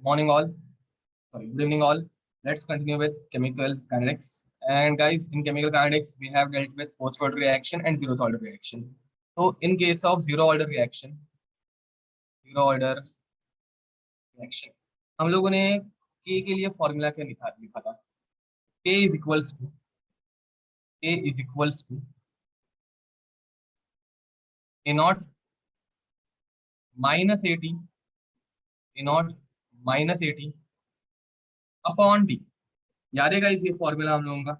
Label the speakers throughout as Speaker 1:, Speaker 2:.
Speaker 1: Morning all. Sorry, good evening all. Let's continue with chemical kinetics. And guys, in chemical kinetics, we have dealt with first order reaction and zeroth order reaction. So in case of zero order reaction, हम लोगों ने K के लिए formula क्या लिखा था? K is equals to A naught minus AT, A naught minus AT upon D. याद है गाइस ये फॉर्मूला हम लोगों का?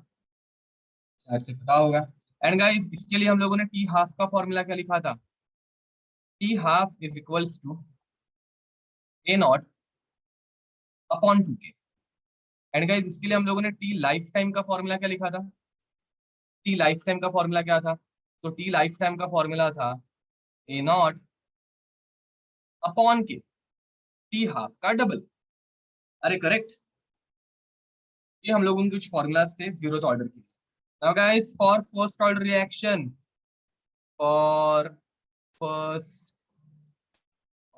Speaker 1: शायद से पता होगा। एंड गाइस इसके लिए हम लोगों ने टी हाफ का फॉर्मूला क्या लिखा था? T half is equals to A naught upon 2k। And guys इसके लिए हम लोगों ने टी लाइफ टाइम का फॉर्मूला क्या लिखा था? टी लाइफ टाइम का फॉर्मूला क्या था? तो टी लाइफ टाइम का फॉर्मूला था A naught upon K, T half का डबल। अरे करेक्ट, ये हम लोगों के कुछ फॉर्मूलाज थे जीरोथ ऑर्डर के। Now guys for first order reaction, for first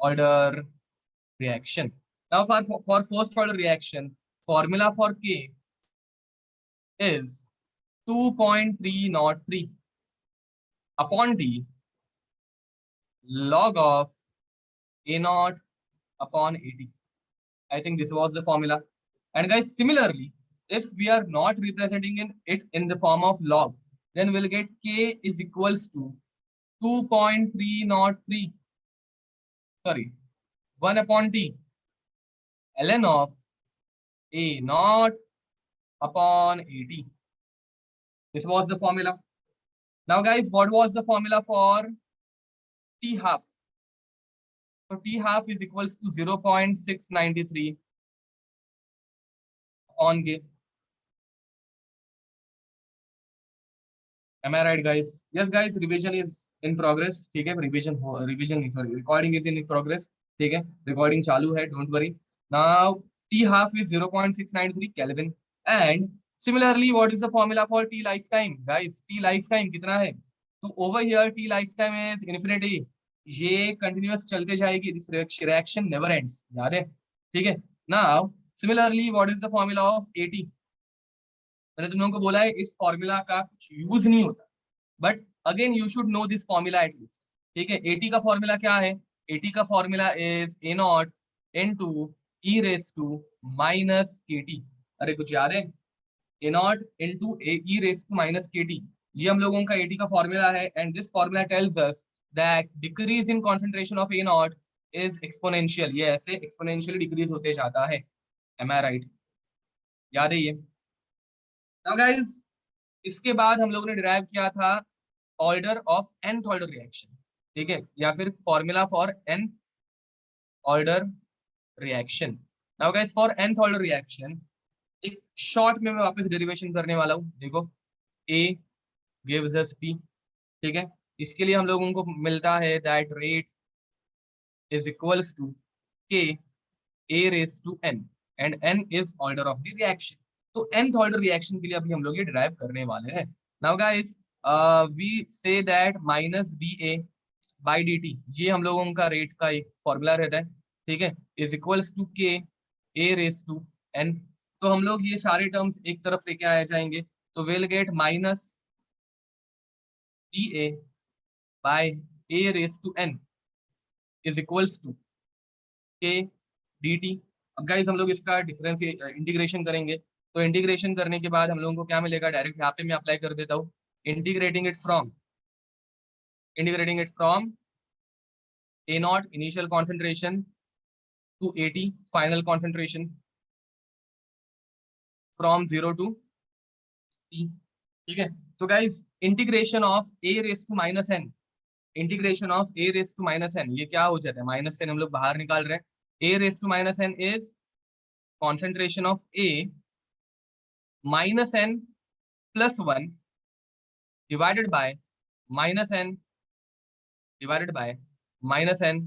Speaker 1: order reaction. Now for first order reaction, formula for K is 2.303 upon D log of A naught upon AT. I think this was the formula. And guys, similarly, if we are not representing it in the form of log, then we'll get K is equals to 2.303, sorry, 1 upon T ln of A naught upon AT. This was the formula. Now guys, what was the formula for T half? So T half is equals to 0.693 on K. Am I right guys? Yes guys, revision is in progress. ठीक है, revision sorry, recording is in progress. ठीक है, recording चालू है, don't worry. Now T half is 0.693 Kelvin. And similarly, what is the formula for T lifetime? Guys, T lifetime कितना है? तो over here T lifetime is infinity. ये continuous चलते जाएगी, दिस रिएक्शन नेवर एंड्स, याद है? ठीक है। Now similarly what is the formula of eighty? मैंने तुम लोगों को बोला है इस फॉर्मूला का कुछ यूज नहीं होता, but again you should know this formula at least. ठीक है, एटी का फॉर्मूला क्या है? एटी का formula is A naught into e raise to minus k t. अरे कुछ याद है? A naught into e raise to minus k t, ये हम लोगों का एटी का फॉर्मूला है। And this formula tells us that decrease in concentration of A naught is exponential. ये ऐसे exponentially decrease होते जाता है। Am I right? याद है ये? Now guys, इसके बाद हम लोगों ने डिराइव किया था order of nth order reaction, ठीक है, या फिर formula for nth order reaction. Now guys for nth order reaction एक शॉर्ट में मैं वापस डेरिवेशन करने वाला हूँ। देखो, A gives us P, ठीक है, इसके लिए हम लोगों को मिलता है that rate is equals to K A raise to N, and N is order of the reaction. तो nth ऑर्डर रिएक्शन के लिए अभी हम लोग ये डिराइव करने वाले हैं। Now guys we say that minus B A by D T, ये हम लोगों का रेट का एक फॉर्मूला रहता है, ठीक है, is equals to K A raise to N. तो हम लोग ये सारे टर्म्स एक तरफ लेके आए जाएंगे, तो will get minus B A by a raised to n is equals to k dt। अब गाइस हम लोग इसका डिफरेंस इंटीग्रेशन करेंगे, तो इंटीग्रेशन करने के बाद हम लोगों को क्या मिलेगा? डायरेक्ट यहाँ पे मैं अप्लाई कर देता हूँ। Integrating it from a naught initial concentration to 80 final concentration from 0 to t, ठीक है। तो गाइस integration of a raise to minus n, integration of a raise to minus N, ये क्या हो जाता है? माइनस एन हम लोग बाहर निकाल रहे हैं। a raise to minus N is concentration of a minus N plus one divided by minus N divided by minus N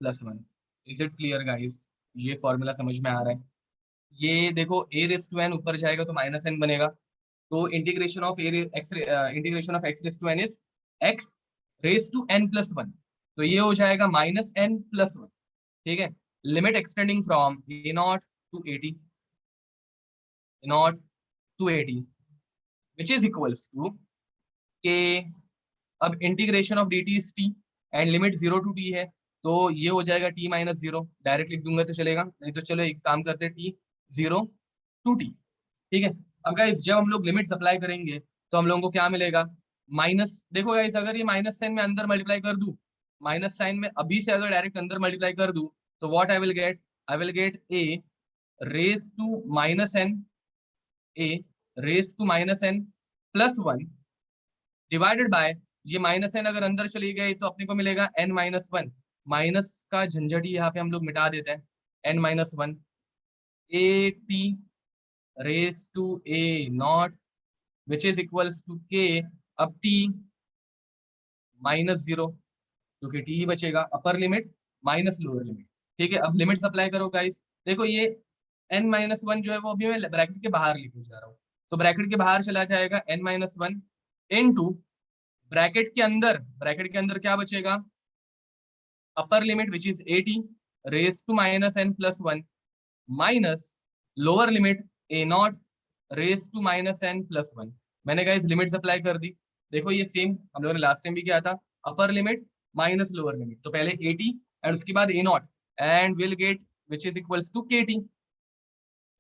Speaker 1: plus one. Is it clear guys? ये फॉर्मूला समझ में आ रहा है? ये देखो, a रेस टू एन ऊपर जाएगा तो माइनस एन बनेगा, तो integration of integration of x raise to N is x raise to n plus one, तो ये हो जाएगा माइनस एन प्लस वन, ठीक है। Limit extending from A naught to 80, A naught to 80 which is equals to K, अब integration of D T is T and limit 0 to T है, तो ये हो जाएगा टी माइनस 0, डायरेक्ट लिख दूंगा तो चलेगा, नहीं तो चलो एक काम करते हैं, टी 0 टू टी, ठीक है। अब गाइस जब हम लोग लिमिट्स अप्लाई करेंगे तो हम लोगों को क्या मिलेगा, माइनस, देखो गाइस अगर ये माइनस साइन में अंदर मल्टीप्लाई कर दूं, माइनस साइन में अभी से अगर डायरेक्ट अंदर मल्टीप्लाई कर दूं, तो what I will get A raise to minus N, A raise to minus N plus one divided by, ये माइनस एन अगर अंदर चली गई तो अपने को मिलेगा एन माइनस वन, माइनस का झंझट ही यहाँ पे हम लोग मिटा देते हैं, N minus one A T raise to A naught which is equals to K, अब टी माइनस 0, जो कि टी ही बचेगा, upper limit minus lower limit, ठीक है। अब लिमिट्स अप्लाई करो गाइस, देखो ये एन माइनस वन जो है वो अभी मैं ब्रैकेट के बाहर लेके जा रहा हूँ, तो ब्रैकेट के बाहर चला जाएगा N minus one into bracket के अंदर क्या बचेगा, upper limit which is 80 raise to minus N plus one minus lower limit A naught raise to minus N plus one. मैंने गाइस लिमिट्स अप्लाई कर दी, देखो ये सेम हम लोगों ने लास्ट टाइम भी किया था, upper limit minus lower limit, तो पहले 80 एंड उसके बाद A naught and will get which is equals to K T.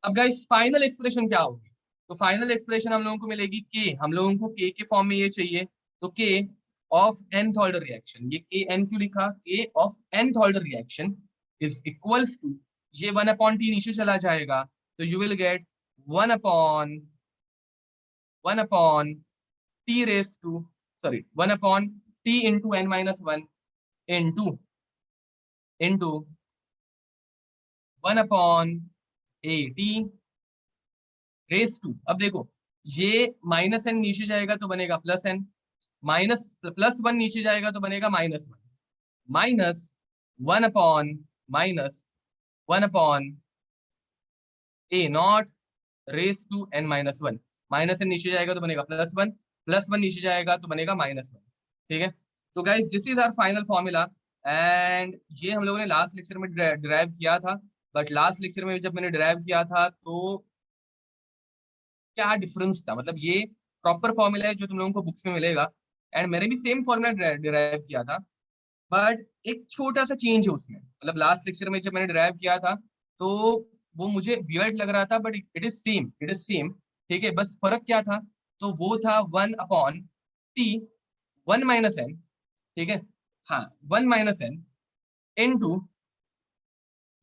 Speaker 1: अब गाइस फाइनल एक्सप्रेशन क्या होगी, तो फाइनल एक्सप्रेशन हम लोगों को मिलेगी के, हम लोगों को के फॉर्म में ये चाहिए, तो के ऑफ nth ऑर्डर रिएक्शन, ये के एन क्यों लिखा, K of nth order reaction is equals to, ये 1 अपॉन टी नीचे चला जाएगा, तो you will get 1 upon T raise to, sorry 1 upon T into N minus one into into 1 upon A T raise to, अब देखो ये minus N नीचे जाएगा तो बनेगा plus N, minus plus one नीचे जाएगा तो बनेगा minus one, minus one upon minus 1 upon A naught raise to N minus one, minus N नीचे जाएगा तो बनेगा प्लस वन नीचे जाएगा तो बनेगा माइनस वन, ठीक है। तो guys this is our final formula, and ये हम लोगों ने लास्ट लेक्चर में डिराइव किया था, बट लास्ट लेक्चर में जब मैंने डिराइव किया था तो क्या डिफरेंस था, मतलब ये प्रॉपर फॉर्मूला है जो तुम लोगों को बुक्स में मिलेगा, एंड मैंने भी सेम फॉर्मूला डिराइव किया था, बट एक छोटा सा चेंज है उसमें, मतलब लास्ट लेक्चर में जब मैंने डिराइव किया था तो वो मुझे वियर्ड लग रहा था, बट इट इज सेम, ठीक है। बस फर्क क्या था, तो वो था 1 अपॉन टी 1 माइनस एन, ठीक है, हाँ 1 minus N into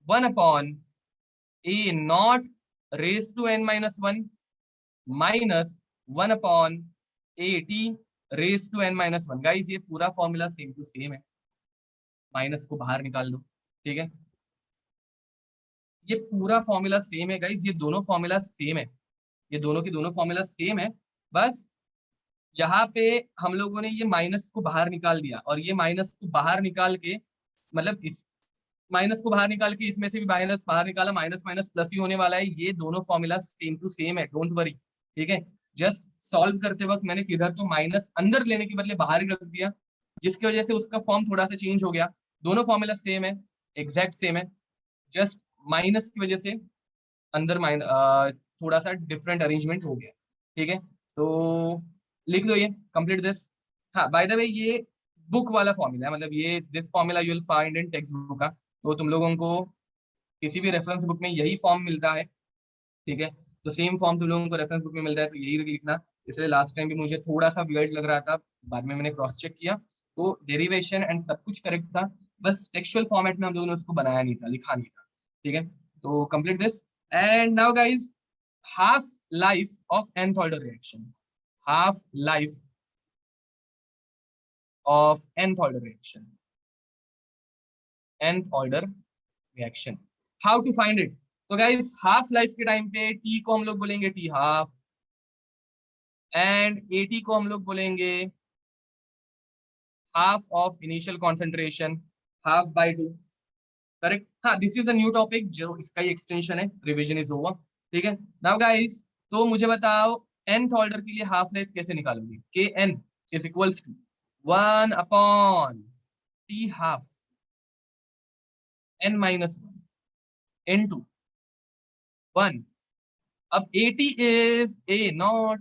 Speaker 1: 1 upon A naught raise to N minus one minus 1 upon A T raise to N minus one. Guys ये पूरा फॉर्मूला सेम टू सेम है, माइनस को बाहर निकाल दो, ठीक है, ये पूरा फॉर्मूला सेम है गाइस, ये दोनों फॉर्मूला सेम है, ये दोनों की दोनों फॉर्मूला सेम है, बस यहाँ पे हम लोगों ने ये माइनस को बाहर निकाल दिया, और ये माइनस को बाहर निकाल के, मतलब इस माइनस को बाहर निकाल के इसमें से भी माइनस बाहर निकाला, माइनस माइनस प्लस ही होने वाला है, ये दोनों फॉर्मूला सेम टू सेम है, डोंट वरी, ठीक है। जस्ट सॉल्व करते वक्त मैंने किधर तो माइनस अंदर लेने के बदले बाहर ही रख दिया, जिसकी वजह से उसका फॉर्म थोड़ा सा चेंज हो गया, दोनों फॉर्मूला सेम है, एग्जैक्ट सेम है, जस्ट माइनस की वजह से अंदर थोड़ा सा डिफरेंट अरेंजमेंट हो गया, ठीक है। तो लिख दो ये, कंप्लीट दिस। हाँ बाय द वे ये बुक वाला फॉर्मूला है, मतलब ये this formula you will find in text book का, तो तुम लोगों को किसी भी रेफरेंस बुक में यही फॉर्म मिलता है, ठीक है, तो सेम फॉर्म तुम लोगों को रेफरेंस बुक में मिल रहा है, तो यही लिखना। इसलिए लास्ट टाइम भी मुझे थोड़ा सा वियर्ड लग रहा था, बाद में मैंने क्रॉस चेक किया तो डेरिवेशन एंड सब कुछ करेक्ट था, बस टेक्सचुअल फॉर्मेट में हम लोगों ने उसको बनाया नहीं था, लिखा नहीं था, ठीक है। तो complete this, and now guys half life of nth order reaction, half life of nth order reaction, nth order reaction, how to find it। तो गाइस हाफ लाइफ के टाइम पे t को हम लोग बोलेंगे t हाफ, एंड at को हम लोग बोलेंगे half of initial concentration, half by two, correct. हाँ this is a new topic, जो इसका ही एक्सटेंशन है, रिवीजन इज ओवर, ठीक है। नाउ गाइस तो मुझे बताओ nth ऑर्डर के लिए हाफ लाइफ कैसे निकालोगे, K N is equals to 1 upon T half N minus one, into 1. अब 80 is a naught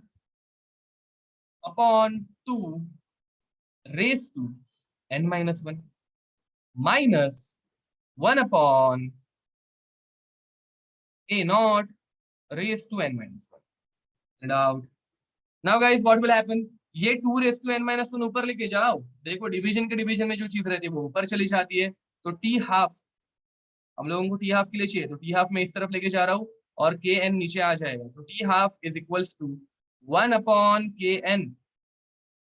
Speaker 1: upon 2 raised to n minus 1 minus 1 upon a naught raised to n minus 1. And out. Now guys, what will happen? ये 2 raised to n minus 1 ऊपर लेके जाओ. देखो division के division में जो चीज रहती है वो ऊपर चली जाती है. तो t हाफ हम लोगों को t हाफ के लिए चाहिए, तो t हाफ में इस तरफ लेके जा रहा हूँ और k n नीचे आ जाएगा. तो t half is equals to 1 upon k n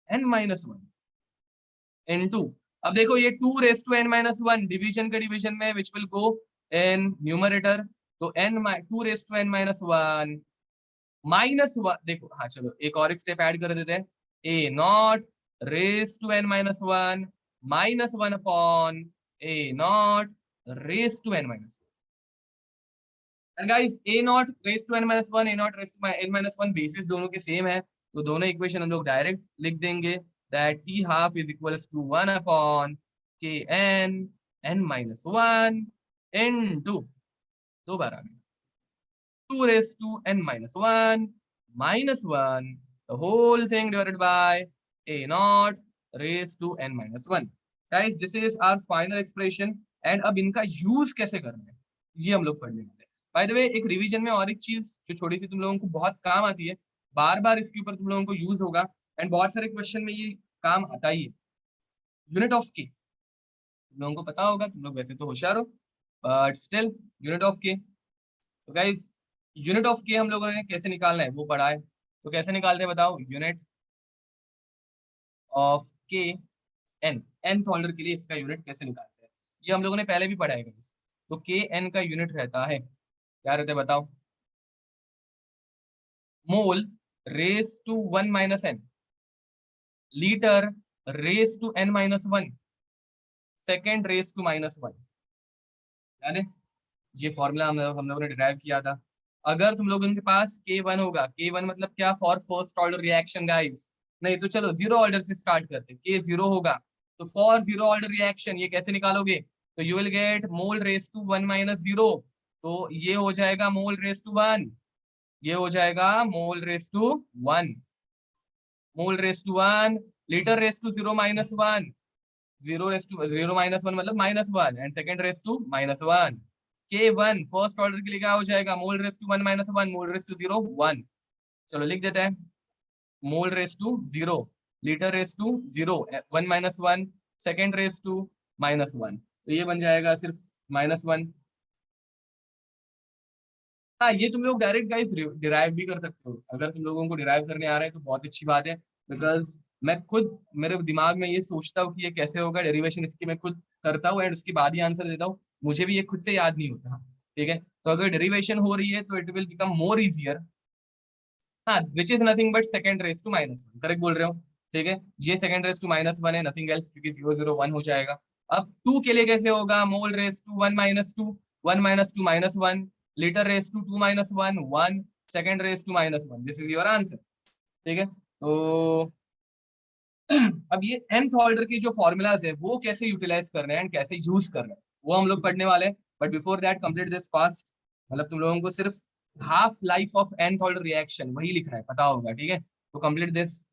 Speaker 1: n minus 1 into. अब देखो ये 2 raise to n minus 1 division के डिवीजन में which will go in numerator. तो n 2 raise to n minus 1 minus 1. देखो हाँ चलो एक और स्टेप ऐड कर देते हैं. a naught raise to n minus 1 minus 1 upon a naught raise to n minus 1. And guys a naught raise to n minus 1 a naught raise to n minus 1 basis दोनों के same है, तो दोनों equation हम लोग direct लिख देंगे that t half is equals to 1 upon kn n minus 1 into 2 बार आ गया 2 raised to n minus 1 minus 1 the whole thing divided by a naught raised to n minus 1. Guys, this is our final expression. and अब इनका use कैसे करना है ये हम लोग पढ़ने वाले हैं. बाय द वे एक रिवीजन में और एक चीज जो छोटी सी तुम लोगों को बहुत काम आती है, बार बार इसके ऊपर तुम लोगों को यूज होगा एंड बहुत सारे क्वेश्चन में ये काम आता ही है. यूनिट ऑफ के तुम लोगों को पता होगा, तुम लोग वैसे तो होशियार हो बट स्टिल यूनिट ऑफ के. तो गाइस यूनिट ऑफ के हम लोगों ने कैसे निकालना है वो पढ़ा है, तो कैसे निकालते हैं बताओ. यूनिट ऑफ के एन nth ऑर्डर के लिए इसका यूनिट कैसे निकालते हैं ये हम लोगों ने पहले भी पढ़ा है गाइस. तो के एन का यूनिट रहता है, क्या रहता है बताओ. Mole raise to 1 minus N, litre raise to n minus 1, second raise to minus 1. यानी ये फॉर्मूला हम लोगों ने डिराइव किया था. अगर तुम लोगों के पास K1 होगा, K1 मतलब क्या, for first order reaction guys. नहीं तो चलो जीरो ऑर्डर से स्टार्ट करते. K0 होगा तो फॉर जीरो ऑर्डर रिएक्शन ये कैसे निकालोगे, तो you will get mole raise to 1 minus 0. तो ये हो जाएगा मोल रेस टू 1, ये हो जाएगा mole raise to 1, mole raise to 1, litre raise to 0 minus 1, 0 raise to 0 minus 1 मतलब minus 1 and second raise to minus 1. K1 first order के लिए क्या हो जाएगा, mole raise to 1 minus 1, mole raise to 0 1. चलो लिख देते हैं mole raise to 0, litre raise to 0 1 minus 1, second raise to minus 1. तो ये बन जाएगा सिर्फ माइनस 1. हाँ ये तुम लोग डायरेक्ट गाइस डिराइव भी कर सकते हो. अगर तुम लोगों को डिराइव करने आ रहा है तो बहुत अच्छी बात है, बिकॉज मैं खुद मेरे दिमाग में ये सोचता हूँ कि ये कैसे होगा डेरिवेशन, इसकी मैं खुद करता हूँ एंड उसके बाद ही आंसर देता हूँ. मुझे भी ये खुद से याद नहीं होता. ठीक है, तो अगर डेरिवेशन हो रही है तो it will become more easier. हाँ which is nothing but second raise to minus 1, correct बोल रहे हो. ठीक है, ये सेकंड रेस टू माइनस 1 है, नथिंग एल्स, क्योंकि 0 0 1 हो जाएगा. अब 2 के लिए कैसे होगा, mole raise to 1 minus 2, 1 minus 2 minus 1, litre raise to 2 minus 1 1, second raise to minus 1. This is your answer. ठीक है, तो अब ये nth ऑर्डर के जो फॉर्मूलाज है वो कैसे यूटिलाइज करने हैं एंड कैसे यूज करना है वो हम लोग पढ़ने वाले हैं. But before that complete this fast. मतलब तुम लोगों को सिर्फ half life of nth order reaction वही लिखना है, पता होगा. ठीक है, तो कंप्लीट दिस.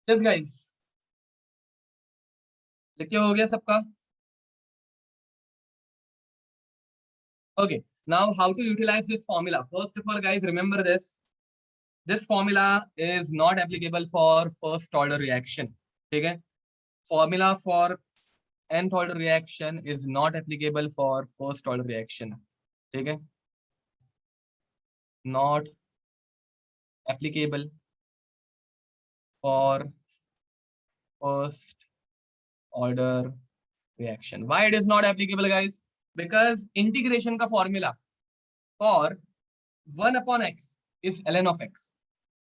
Speaker 1: यस गाइस, लिख के हो गया सबका. Okay, now how to utilize this formula? First of all, guys, remember this. This formula is not applicable for first order reaction. ठीक है, formula for nth order reaction is not applicable for first order reaction. ठीक है, not applicable for first order reaction. Why it is not applicable, guys? Because integration का formula for 1 upon x is ln of x.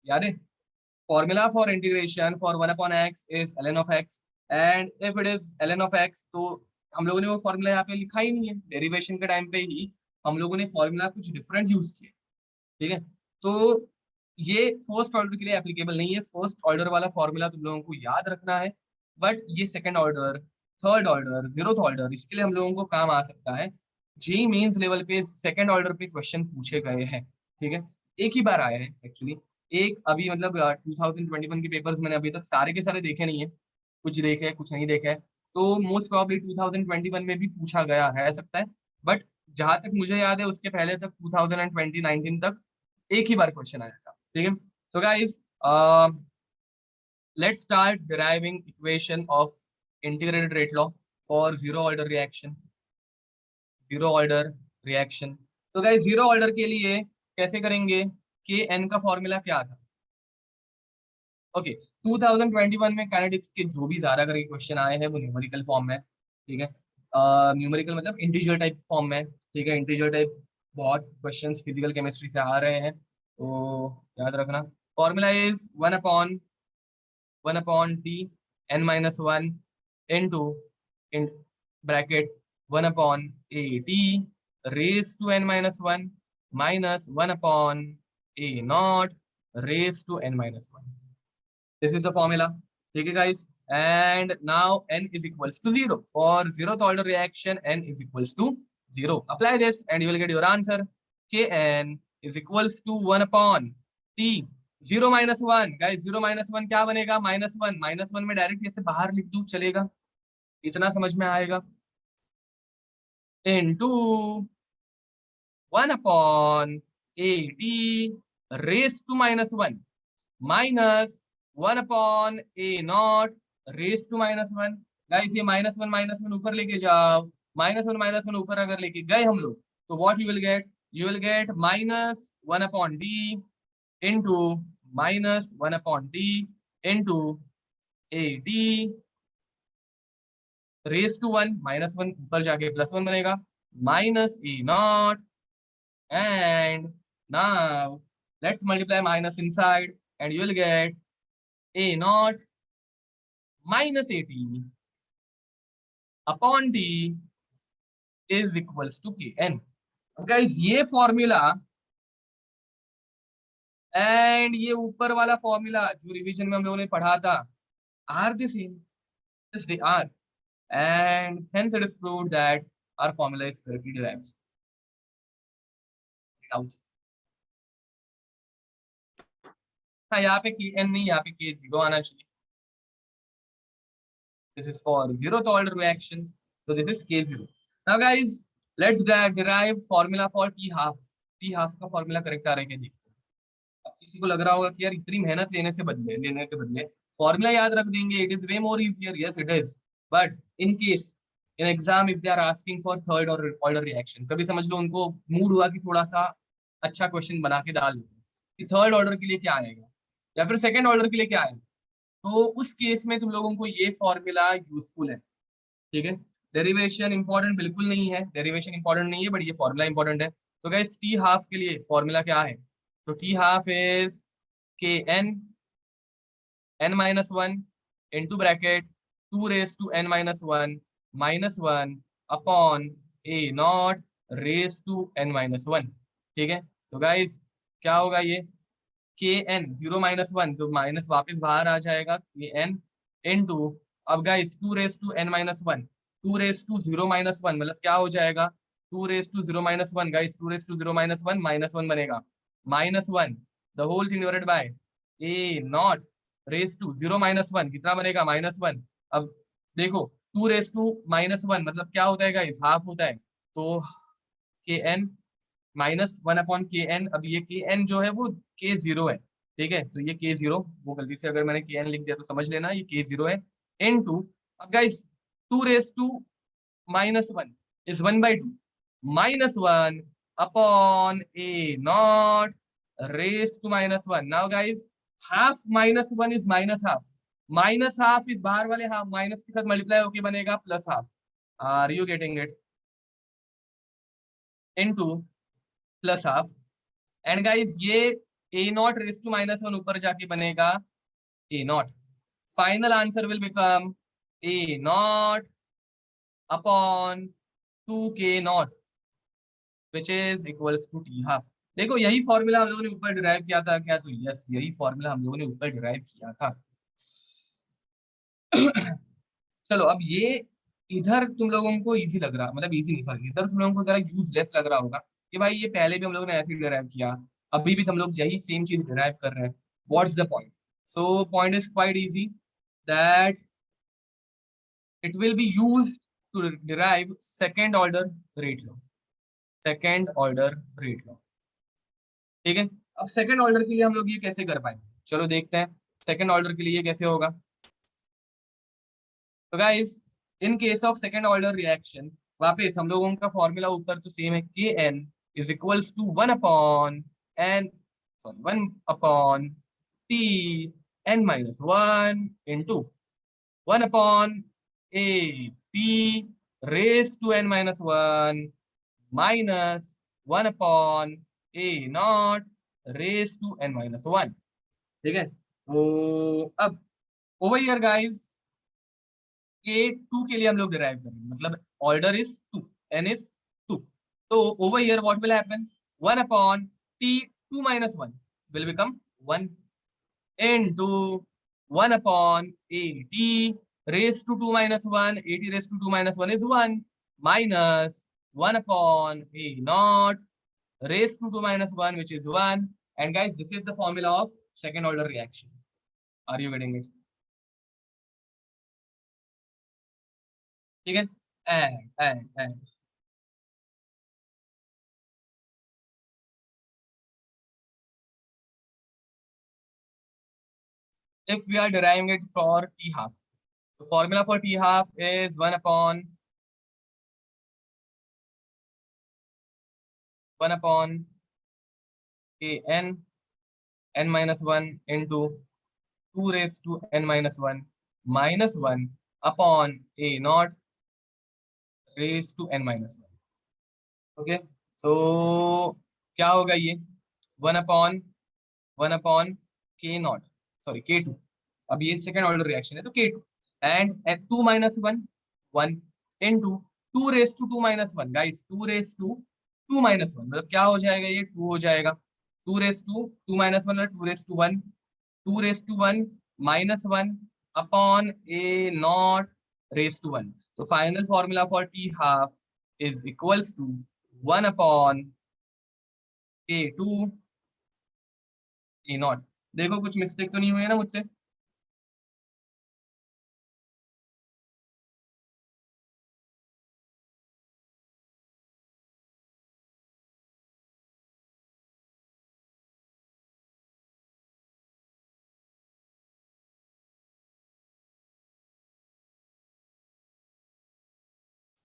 Speaker 1: याद है? Formula for integration for 1 upon x is ln of x, and if it is ln of x, तो हम लोगों ने वो formula यहाँ पे लिखा ही नहीं है. डेरिवेशन के टाइम पे ही हम लोगों ने फॉर्मूला कुछ डिफरेंट यूज किया. ठीक है, तो ये फर्स्ट ऑर्डर के लिए एप्लीकेबल नहीं है. फर्स्ट ऑर्डर वाला फॉर्मूला तुम लोगों को याद रखना है, बट ये second order, third order, zeroth order, इसके लिए हम लोगों को काम आ सकता है. जेईई मेंस लेवल पे सेकंड ऑर्डर पे क्वेश्चन पूछे गए हैं. ठीक है, एक ही बार आए हैं एक्चुअली. एक अभी मतलब 2021 के पेपर्स मैंने अभी तक सारे के सारे देखे नहीं है, कुछ देखे हैं कुछ नहीं देखे है, तो मोस्ट प्रॉब्ली 2021 में भी पूछा गया है सकता है. बट जहां तक मुझे याद है उसके पहले तक 2019 तक एक ही बार क्वेश्चन आया था. ठीक है, so guys let's start deriving equation of integrated rate law for zero order reaction. Zero order reaction. तो गाइस जीरो ऑर्डर के लिए कैसे करेंगे? के एन का फॉर्मूला क्या था? ओके, 2021 में काइनेटिक्स के जो भी ज्यादा करके क्वेश्चन आए हैं वो न्यूमेरिकल फॉर्म में. ठीक है, न्यूमेरिकल मतलब इंटीजर टाइप फॉर्म में. ठीक है, इंटीजर टाइप बहुत क्वेश्चंस फिजिकल केमिस्ट्री से आ रहे हैं, तो याद रखना. Formula is 1 upon t n minus 1 into in bracket 1 upon a t raised to n minus 1 minus 1 upon a naught raised to n minus 1. This is the formula. Okay, guys. And now n is equals to 0. For zeroth order reaction, n is equals to 0. Apply this and you will get your answer. Kn is equals to 1 upon t. 0 minus 1. Guys, 0 minus 1 क्या बनेगा? -1. -1 में direct ऐसे बाहर लिख दूं चलेगा, इतना समझ में आएगा. Into 1 upon at raised to -1 minus 1 upon a naught raised to -1. Guys ये -1 ऊपर लेके जाओ. -1 ऊपर अगर लेके गए हम लोग, तो what you will gate? You will get -1 upon d into -1 upon d into ad raised to 1. -1 ऊपर जाके +1 बनेगा, minus a naught. And now let's multiply minus inside and you will get a naught minus at upon t is equals to kn. guys ये formula and ये ऊपर वाला formula जो revision में हम लोगों ने पढ़ा था are the same. yes they are, and hence it is proved that our formula is correctly derived. हाँ, यहाँ पे kn नहीं, यहाँ पे k0 आना चाहिए. This is for zeroth order reaction, so this is k0. Now guys, let's derive formula for t half. t half का formula correct आ रहा है क्या देखते हैं. अब किसी को लग रहा होगा कि यार इतनी मेहनत लेने के बदले फॉर्मूला याद रख देंगे, it is way more easier. Yes it is, but in case in exam if they are asking for third order reaction, कभी समझ लो उनको मूड हुआ कि थोड़ा सा अच्छा क्वेश्चन बना के डाल देते कि थर्ड ऑर्डर के लिए क्या आएगा या फिर सेकंड ऑर्डर के लिए क्या आएगा, तो उस केस में तुम लोगों को ये फॉर्मूला यूजफुल है. ठीक है, डेरिवेशन इंपॉर्टेंट बिल्कुल नहीं है, डेरिवेशन इंपॉर्टेंट नहीं है, बट ये फॉर्मूला इंपॉर्टेंट है. तो गाइस टी हाफ के लिए फॉर्मूला क्या है? तो टी हाफ इज के N n minus 1 into bracket 2 raised to n minus 1 minus 1 upon a naught raised to n minus 1. ठीक है, so guys क्या होगा ये? kn 0 minus 1 तो माइनस वापस बाहर आ जाएगा, kn into अब guys 2 raised to n minus 1, 2 raised to 0 minus 1 मतलब क्या हो जाएगा? 2 raised to 0 minus 1 guys, 2 raised to 0 minus 1 -1 बनेगा, -1 the whole thing divided by a naught raise to 0 minus 1 कितना बनेगा? -1. अब देखो 2 रेस टू -1 मतलब क्या होता है गाइस? हाफ होता है. तो kn -1 अपॉन kn. अब ये kn जो है वो k0 है. ठीक है, तो ये k0, वो गलती से अगर मैंने kn लिख दिया तो समझ लेना ये k0 है. n2 अब guys 2 raised to -1 is 1/2 -1 upon a naught raised to -1. Now guys, half -1 is -half. -half is बाहर वाले हाफ माइनस के साथ मल्टीप्लाई होके बनेगा +half. Are you getting it? Into +half. And guys ये a0 raised to -1 ऊपर जाके बनेगा a0. Final answer will become a0 upon 2k0 which is equals to t half. देखो यही फॉर्मूला हम लोगों ने ऊपर डिराइव किया था क्या? तो यस, यही फॉर्मूला हम लोगों ने ऊपर डिराइव किया था. चलो अब ये इधर तुम लोगों को इजी लग रहा, मतलब इजी नहीं, सॉरी, इधर तुम लोगों को जरा यूजलेस लग रहा होगा कि भाई ये पहले भी हम लोगों ने ऐसे डिराइव किया, अभी भी हम लोग यही सेम चीज डिराइव कर रहे हैं. What's the point? So point is quite easy that it will be used to derive second order rate law. Second order rate law. ठीक है, अब सेकेंड ऑर्डर के लिए हम लोग ये कैसे कर पाएंगे? चलो देखते हैं सेकेंड ऑर्डर के लिए ये कैसे होगा. तो guys, in case of second order reaction, वापस हम लोगों का फॉर्मूला ऊपर तो सेम है, K N is equals to 1 upon T N -1 into 1 upon A P raise to n -1 minus 1 upon A naught raise to n -1. ठीक है, तो अब over here guys K two के लिए हम लोग डिराइव करेंगे, मतलब ऑर्डर इज 2, n इज 2. तो over here what will happen? 1 upon t 2 -1 will become 1 into 1 upon at raised to 2 -1, at raised to 2 -1 is 1 minus 1 upon a naught raised to 2 -1 which is 1. And guys, this is the formula of second order reaction. Are you getting it? ठीक है, and if we are deriving it for t half, so formula for t half is 1 upon a n -1 into 2 raised to n -1 minus 1 upon a naught raised to n -1. Okay, सो क्या होगा ये? 1 upon के not, sorry k2. अब ये second order reaction है तो k2 and at 2 -1 1 into 2 raise to 2 -1. Guys 2 raise to 2 -1 मतलब क्या हो जाएगा? ये 2 हो जाएगा. 2 रेस टू 2 -1 मतलब 2 raise to 1, 2 raise to 1 -1 upon A naught raise to 1. तो final formula for T half is equals to 1 upon k2 A naught. देखो कुछ मिस्टेक तो नहीं हुई है ना मुझसे?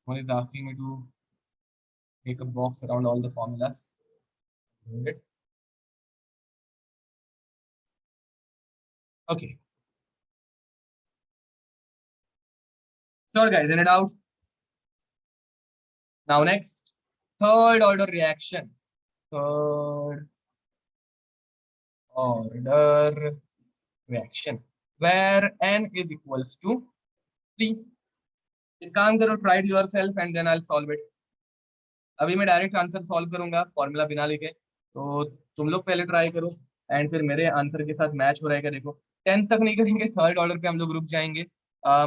Speaker 1: One is asking me to make a box around all the formulas. Okay. Sure, guys. Any doubts? Now next, third order reaction. Third order reaction where n is equals to 3. एक काम करो, try it yourself and then I'll solve it. अभी मैं direct answer solve करूंगा formula बिना लिखे, तो तुम लोग पहले ट्राई करो एंड फिर मेरे आंसर के साथ मैच हो रहेगा. देखो 10th तक नहीं करेंगे, थर्ड ऑर्डर पे हम लोग रुक जाएंगे.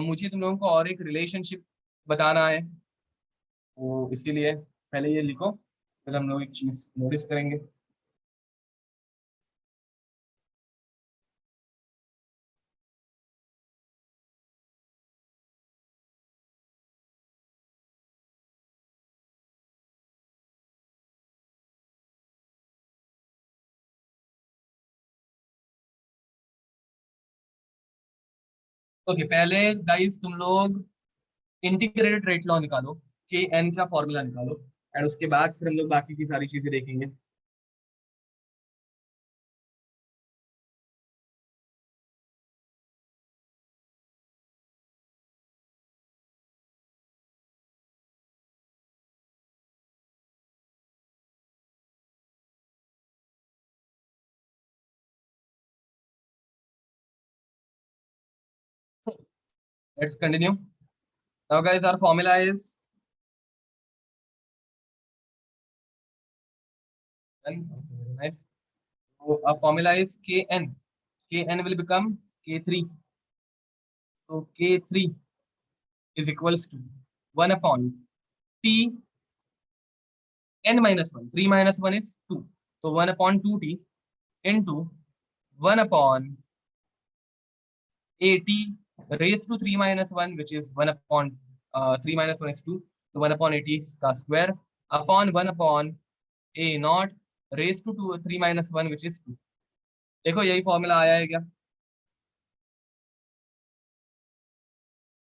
Speaker 1: मुझे तुम लोगों को और एक रिलेशनशिप बताना है, तो इसीलिए पहले ये लिखो, फिर हम लोग एक चीज नोटिस करेंगे. ओके, पहले गाइस तुम लोग इंटीग्रेटेड रेट लॉ निकालो, के एन का फॉर्मूला निकालो, एंड उसके बाद फिर हम लोग बाकी की सारी चीजें देखेंगे। Let's continue. Now guys our formula is nice. So our formula is Kn. Kn will become K3. So K3 is equals to 1 upon T n minus 1. 3 minus 1 is 2. So 1 upon 2T into 1 upon AT raised to 3 minus 1, which is 1 upon 3 minus 1 is 2. So 1 upon AT का square upon 1 upon A naught raised to 2, 3 minus 1, which is 2. देखो यही formula आया है क्या?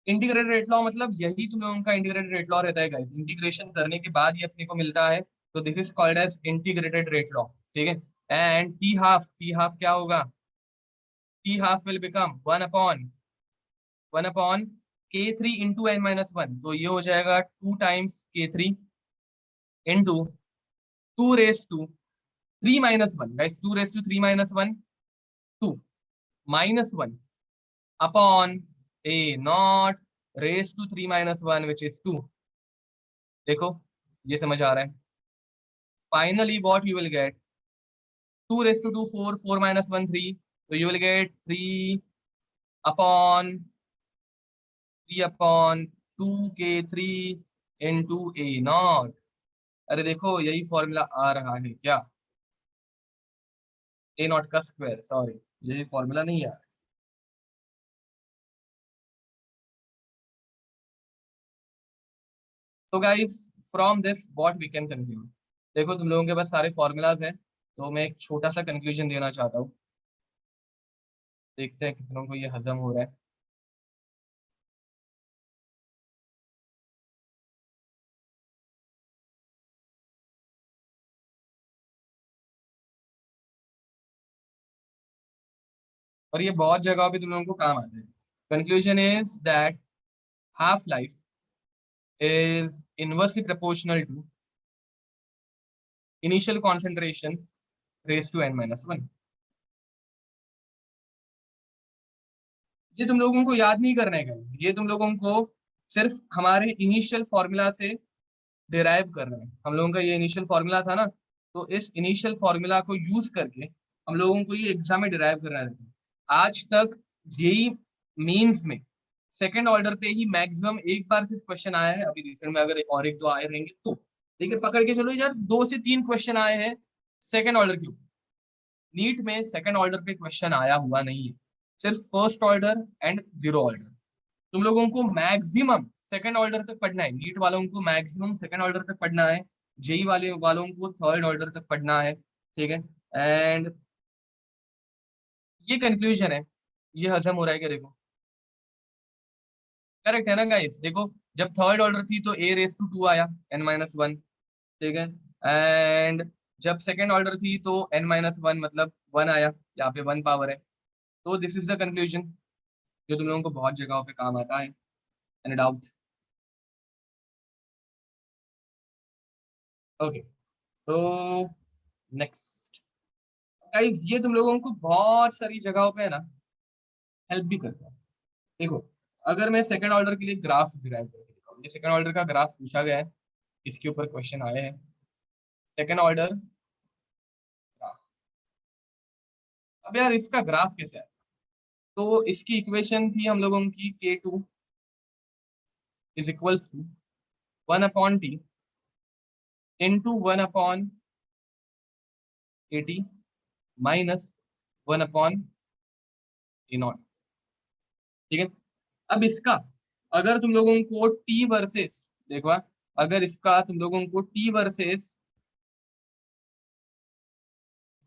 Speaker 1: Integrated rate law मतलब यही तुम लोगों का इंटीग्रेटेड रेट लॉ रहता है गाइस। इंटीग्रेशन करने के बाद ये अपने को मिलता है, तो this is called as integrated rate law, ठीक है। एंड टी हाफ क्या होगा? T half will become 1 upon K3 into N minus one, तो ये हो जाएगा 2 times K3 into 2 raise to 3 minus one, guys 2 raise to 3 minus one, 2 minus one upon A naught raise to 3 minus one, which is 2। देखो ये समझ आ रहा है। Finally what you will get, 2 raise to 2 4, 4 minus 1 3, तो you will get upon 3 upon 2 K3 into A naught. अरे देखो यही फॉर्मूला आ रहा है क्या? ए नॉट का स्क्वायर, सॉरी यही फॉर्मूला नहीं आ रहा। तो guys from this what we can conclude, देखो तुम लोगों के पास सारे फॉर्मूलाज हैं, तो मैं एक छोटा सा कंक्लूजन देना चाहता हूँ। देखते हैं कितनों को ये हजम हो रहा है। और ये बहुत जगह पे तुम लोगों को काम आता है। Conclusion is that half life is inversely proportional to initial concentration raised to n minus 1। ये तुम लोगों को याद नहीं करना है guys, ये तुम लोगों को सिर्फ हमारे इनिशियल फॉर्मूला से डिराइव करना है। हम लोगों का ये इनिशियल फॉर्मूला था ना, तो इस इनिशियल फॉर्मूला को यूज करके हम लोगों को ये एग्जाम में डिराइव करना रहता है। आज तक यही मेंस में सेकंड ऑर्डर पे ही मैक्सिमम एक बार सिर्फ क्वेश्चन आया है, अभी रिसेंट में अगर और एक दो आए रहेंगे तो, लेकिन पकड़ के चलो यार 2 से 3 क्वेश्चन आए हैं सेकंड ऑर्डर के ऊपर। नीट में सेकंड ऑर्डर पे क्वेश्चन आया हुआ नहीं है, सिर्फ first order and zero order. तुम लोगों को मैक्सिमम सेकंड ऑर्डर तक पढ़ना है, नीट वालों को मैक्सिमम सेकंड ऑर्डर तक पढ़ना है, जेई वाले वालों को थर्ड ऑर्डर तक पढ़ना है, ठीक है। एंड ये कंक्लूजन है, ये हजम हो रहा है क्या? देखो करेक्ट है ना गाइस? देखो जब थर्ड ऑर्डर थी तो ए रेस टू 2 आया, एन माइनस वन, ठीक है। एंड जब सेकेंड ऑर्डर थी तो एन माइनस वन मतलब 1 आया, यहाँ पे 1 पावर है। तो दिस इज द कंक्लूजन जो तुम लोगों को बहुत जगहों पे काम आता है। Any doubt? Okay, so next guys, ये तुम लोगों को बहुत सारी जगहों पे है ना हेल्प भी करता है। देखो अगर मैं सेकंड ऑर्डर के लिए ग्राफ डिराइव करके दिखाऊं, ये सेकंड ऑर्डर का ग्राफ पूछा गया है, इसके ऊपर क्वेश्चन आए हैं। सेकंड ऑर्डर ग्राफ, अब यार इसका ग्राफ कैसे है? तो इसकी इक्वेशन थी हम लोगों की K2 is equals to 1/T into 1/AT minus 1/A0, ठीक है। अब इसका अगर तुम लोगों को T वर्सेस, देखो अगर इसका तुम लोगों को T वर्सेस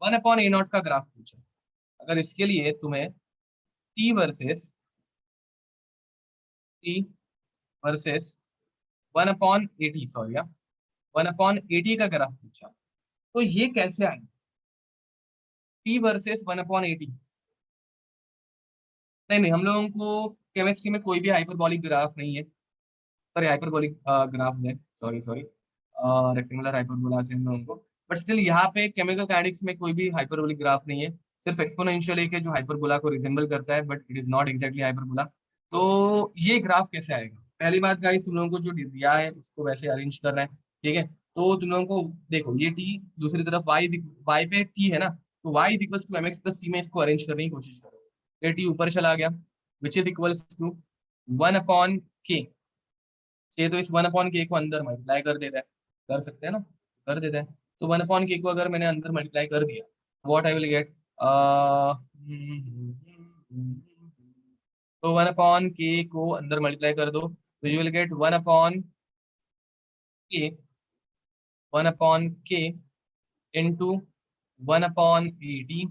Speaker 1: 1/A0 का ग्राफ पूछा, अगर इसके लिए तुम्हें T versus T versus 1/80, sorry 1/80 का ग्राफ पूछा, तो ये कैसे आएगा? P versus 1/80? नहीं नहीं, हम लोगों को केमिस्ट्री में कोई भी हाइपरबॉलिक ग्राफ नहीं है, सॉरी हाइपरबोलिक ग्राफ्स है, सॉरी सॉरी, रेक्टेंगुलर हाइपरबोला से हम लोगों को, बट स्टिल यहाँ पे केमिकल काइनेटिक्स में कोई भी हाइपरबोलिक ग्राफ नहीं है, सिर्फ एक्सपोनेंशियल एक है जो हाइपरबोला को रिजेंबल करता है, but it is not exactly hyperbola. तो ये ग्राफ कैसे आएगा? पहली बात गाइस, तुम लोगों को जो दिया है उसको वैसे अरेंज करना है, ठीक है? तो तुम लोगों को देखो, ये टी दूसरी तरफ वाई पे टी है ना, तो Y is equals to M X plus C में इसको अरेंज करने की कोशिश करो। ये टी ऊपर चला गया, विच इज इक्वल्स टू 1/k। ये तो इस 1/k को अंदर मल्टीप्लाई कर देता है, कर सकते हैं ना, कर देता है। तो 1/k को अगर मैंने अंदर मल्टीप्लाई कर दिया, व्हाट आई विल गेट, तो 1/k को अंदर मल्टीप्लाई कर दो, तो you will gate 1/k, 1/k into 1/80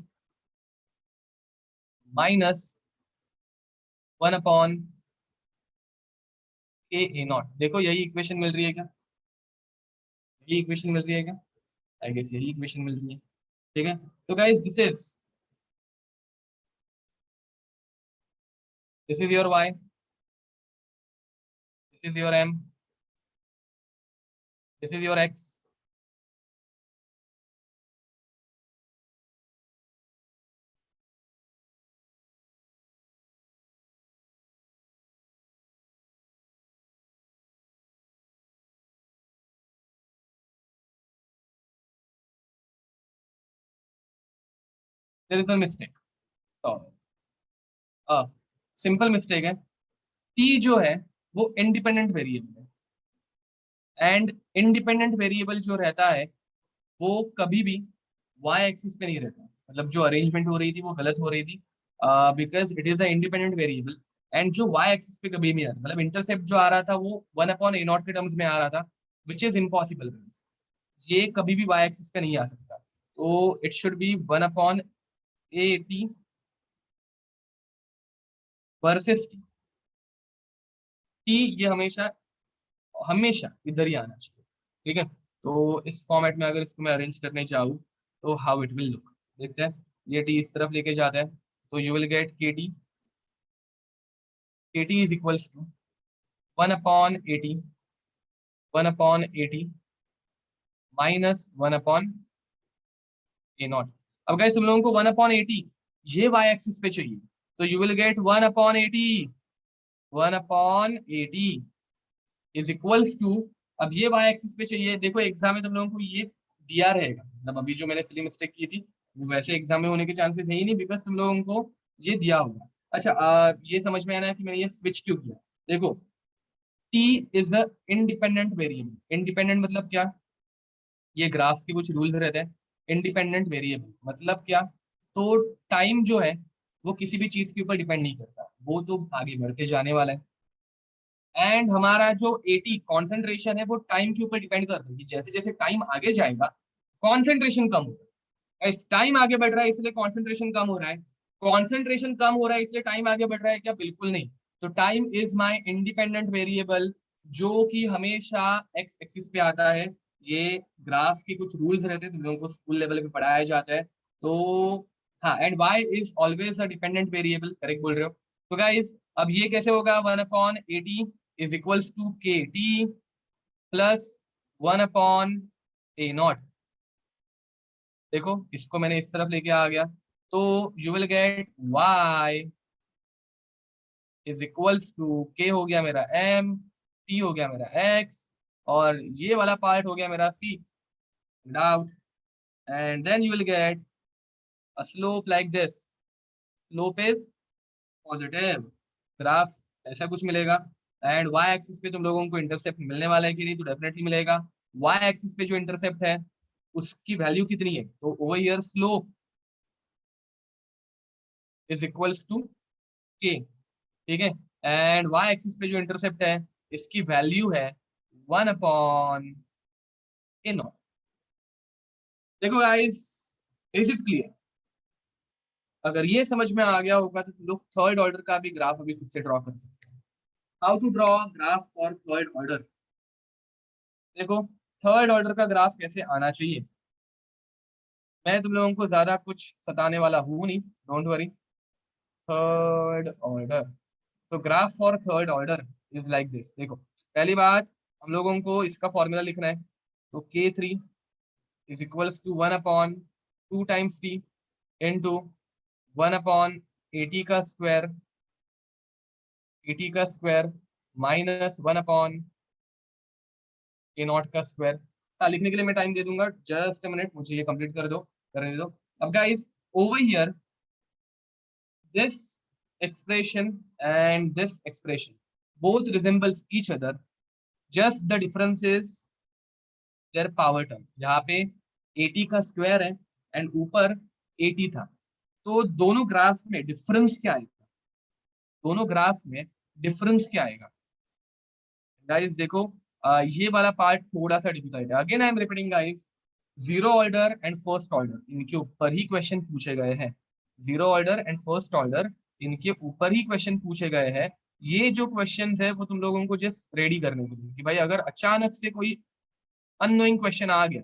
Speaker 1: minus 1/k A0। देखो यही इक्वेशन मिल रही है क्या? यही इक्वेशन मिल रही है क्या? आई गेस यही इक्वेशन मिल रही है, ठीक है? तो guys this is your y, this is your m, this is your x। there is a mistake, so simple mistake है। t जो है वो इंडिपेंडेंट वेरिएबल है, एंड इंडिपेंडेंट वेरिएबल जो रहता है वो कभी भी y एक्सिस पे नहीं रहता, मतलब जो अरेंजमेंट हो रही थी वो गलत हो रही थी, because it is a independent variable, and जो y एक्सिस पे कभी नहीं आता, मतलब इंटरसेप्ट जो आ रहा था वो 1/a0 के टर्म्स में आ रहा था, विच इज इम्पॉसिबल। ये कभी भी y एक्सिस पे नहीं आ सकता, तो it should be 1/80 versus T. T ये हमेशा हमेशा इधर ही आना चाहिए, ठीक है? तो इस फॉर्मेट में अगर इसको मैं अरेंज करने चाहूँ, तो हाउ इट विल लुक, देखते हैं। ये टी इस तरफ लेके जाता है, तो you will get K T is equals to 1/80, 1/80 minus 1/a0। अब गाइस तुम लोगों को 1/80 ये वाई एक्सिस पे चाहिए, तो you will get 1/80, 1/80 is equals to, अब ये वाई एक्सिस पे चाहिए, देखो एग्जाम में तुम लोगों को ये दिया रहेगा, मतलब अभी जो मैंने सिली मिस्टेक की थी वो वैसे एग्जाम में होने के चांसेस है ही नहीं, बिकॉज तुम लोगों को ये दिया होगा। अच्छा ये समझ में आना है कि मैंने ये स्विच क्यों किया? देखो, T is a independent variable. Independent मतलब क्या? ये ग्राफ के कुछ रूल्स रहते हैं। इंडिपेंडेंट वेरिएबल मतलब क्या? तो टाइम जो है वो किसी भी चीज के ऊपर डिपेंड नहीं करता, वो तो आगे बढ़ते जाने वाला है, एंड हमारा जो 80 कॉन्सेंट्रेशन है वो टाइम के ऊपर डिपेंड कर रही है, जैसे जैसे टाइम आगे जाएगा कॉन्सेंट्रेशन कम होगा। इस टाइम आगे बढ़ रहा है इसलिए कॉन्सेंट्रेशन कम हो रहा है, कॉन्सेंट्रेशन कम हो रहा है इसलिए टाइम आगे बढ़ रहा है क्या? बिल्कुल नहीं। तो time is my independent variable, जो कि हमेशा एक्स एक्सिस पे आता है। ये ग्राफ के कुछ रूल्स रहते हैं, तुम लोगों को स्कूल लेवल पे पढ़ाया जाता है। तो हाँ, and Y is always a dependent variable, correct बोल रहे हो। तो गाइस अब ये कैसे होगा? 1/80 is equals to K T plus 1/a0। देखो इसको मैंने इस तरफ लेके आ गया, तो you will get y is equals to K हो गया मेरा m, t हो गया मेरा x, और ये वाला पार्ट हो गया मेरा c out, and then you will get a slope like this. Slope is positive, graph ऐसा कुछ मिलेगा। एंड y एक्सिस पे तुम लोगों को इंटरसेप्ट मिलने वाला है कि नहीं? तो डेफिनेटली मिलेगा। y एक्सिस पे जो इंटरसेप्ट है उसकी वैल्यू कितनी है? तो over here slope is equals to K, ठीक है? एंड y एक्सिस पे जो इंटरसेप्ट है इसकी वैल्यू है 1/a0। देखो गाइस, इज इट क्लियर? अगर ये समझ में आ गया होगा तो तुम लोग थर्ड ऑर्डर का भी ग्राफ अभी खुद से ड्रॉ कर सकते हैं। How to draw graph for third order. देखो थर्ड ऑर्डर का ग्राफ कैसे आना चाहिए, मैं तुम लोगों को ज्यादा कुछ सताने वाला हूं नहीं, don't worry. Third order, so graph for third order is like this। देखो पहली बात, हम लोगों को इसका फॉर्मूला लिखना है, तो K3 is equals to 1/2 times T into 1/80 का स्क्वायर, 80 का स्क्वायर माइनस 1/K0 का स्क्वायर। हाँ, लिखने के लिए मैं टाइम दे दूंगा, जस्ट अ मिनट, मुझे ये कंप्लीट कर दो, करने दो। अब guys over here, this expression and this expression both resembles each other, just the difference is their power term। यहाँ पे 80 का स्क्वायर है एंड ऊपर 80 था, तो दोनों ग्राफ में डिफरेंस क्या आएगा, दोनों ग्राफ में डिफरेंस क्या आएगा गाइस। देखो ये वाला पार्ट थोड़ा सा डिफिकल्ट है, again I am repeating guys. Zero order and first order इनके ऊपर ही क्वेश्चन पूछे गए हैं, zero order and first order इनके ऊपर ही क्वेश्चन पूछे गए हैं। ये जो क्वेश्चन है वो तुम लोगों को जस्ट रेडी करने के लिए कि भाई अगर अचानक से कोई अननोइंग क्वेश्चन आ गया,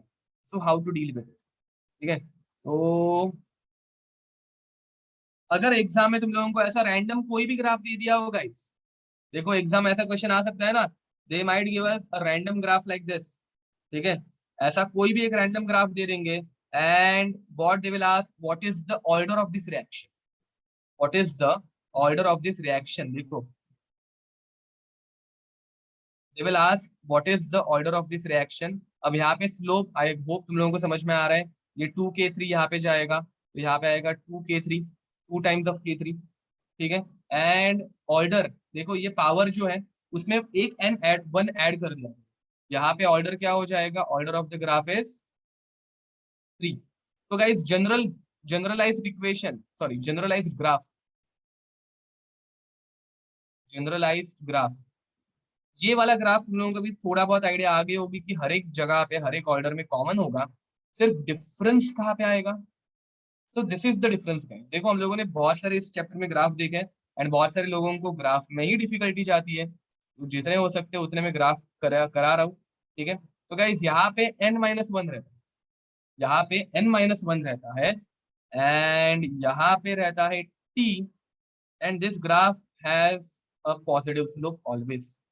Speaker 1: so how to deal with it. ठीक है, तो अगर एग्जाम में तुम लोगों को ऐसा रैंडम कोई भी ग्राफ दे दिया हो गाइस, देखो एग्जाम ऐसा क्वेश्चन आ सकता है ना, they might give us a random graph like this. ठीक है, ऐसा कोई भी एक रैंडम ग्राफ दे देंगे and what they will ask, what is the order of this reaction, what is the order of this reaction. देखो they will ask what is the order of this reaction. अब यहाँ पे slope, I hope तुम लोगों को समझ में आ रहा है, ये 2K3 यहाँ पे जाएगा, तो यहाँ पे आएगा 2K3, 2 टाइम्स ऑफ K3। ठीक है, एंड ऑर्डर, देखो ये पावर जो है उसमें एक एन ऐड, वन ऐड कर दिया, यहाँ पे ऑर्डर क्या हो जाएगा, order of the graph is 3। तो guys generalized equation, sorry generalized graph, generalized graph, ये वाला ग्राफ तुम लोगों को भी थोड़ा बहुत आइडिया आ गई होगी कि हर एक जगह पे हर एक ऑर्डर में कॉमन होगा, सिर्फ डिफरेंस कहाँ पे आएगा। So this is the difference guys. देखो हम लोगों ने बहुत सारे इस चैप्टर में ग्राफ देखे हैं एंड बहुत सारे लोगों को ग्राफ में ही डिफिकल्टी जाती है, तो जितने हो सकते हैं उतने में ग्राफ करा रहा हूँ। ठीक है, तो गाइस यहाँ पे n-1 रहता है, यहाँ पे n-1 रहता है एंड यहाँ पे रहता है t, and this graph has a positive slope always.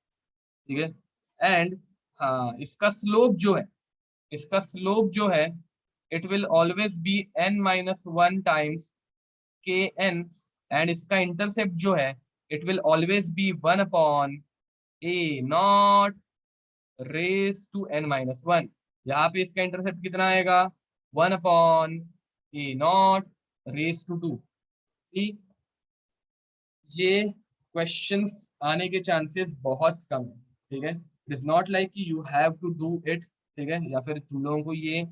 Speaker 1: ठीक है, एंड हाँ इसका स्लोप जो है, इसका स्लोप जो है, it will always be n-1 times K N, and इसका इंटरसेप्ट जो है it will always be 1/A0 raise to n-1। यहाँ पे इसका इंटरसेप्ट कितना आएगा, 1/A0 रेस टू 2। सी, ये क्वेश्चंस आने के चांसेस बहुत कम है। ठीक है, इट इज नॉट लाइक कि you have to do it, ठीक है, या फिर तुम लोगों को ये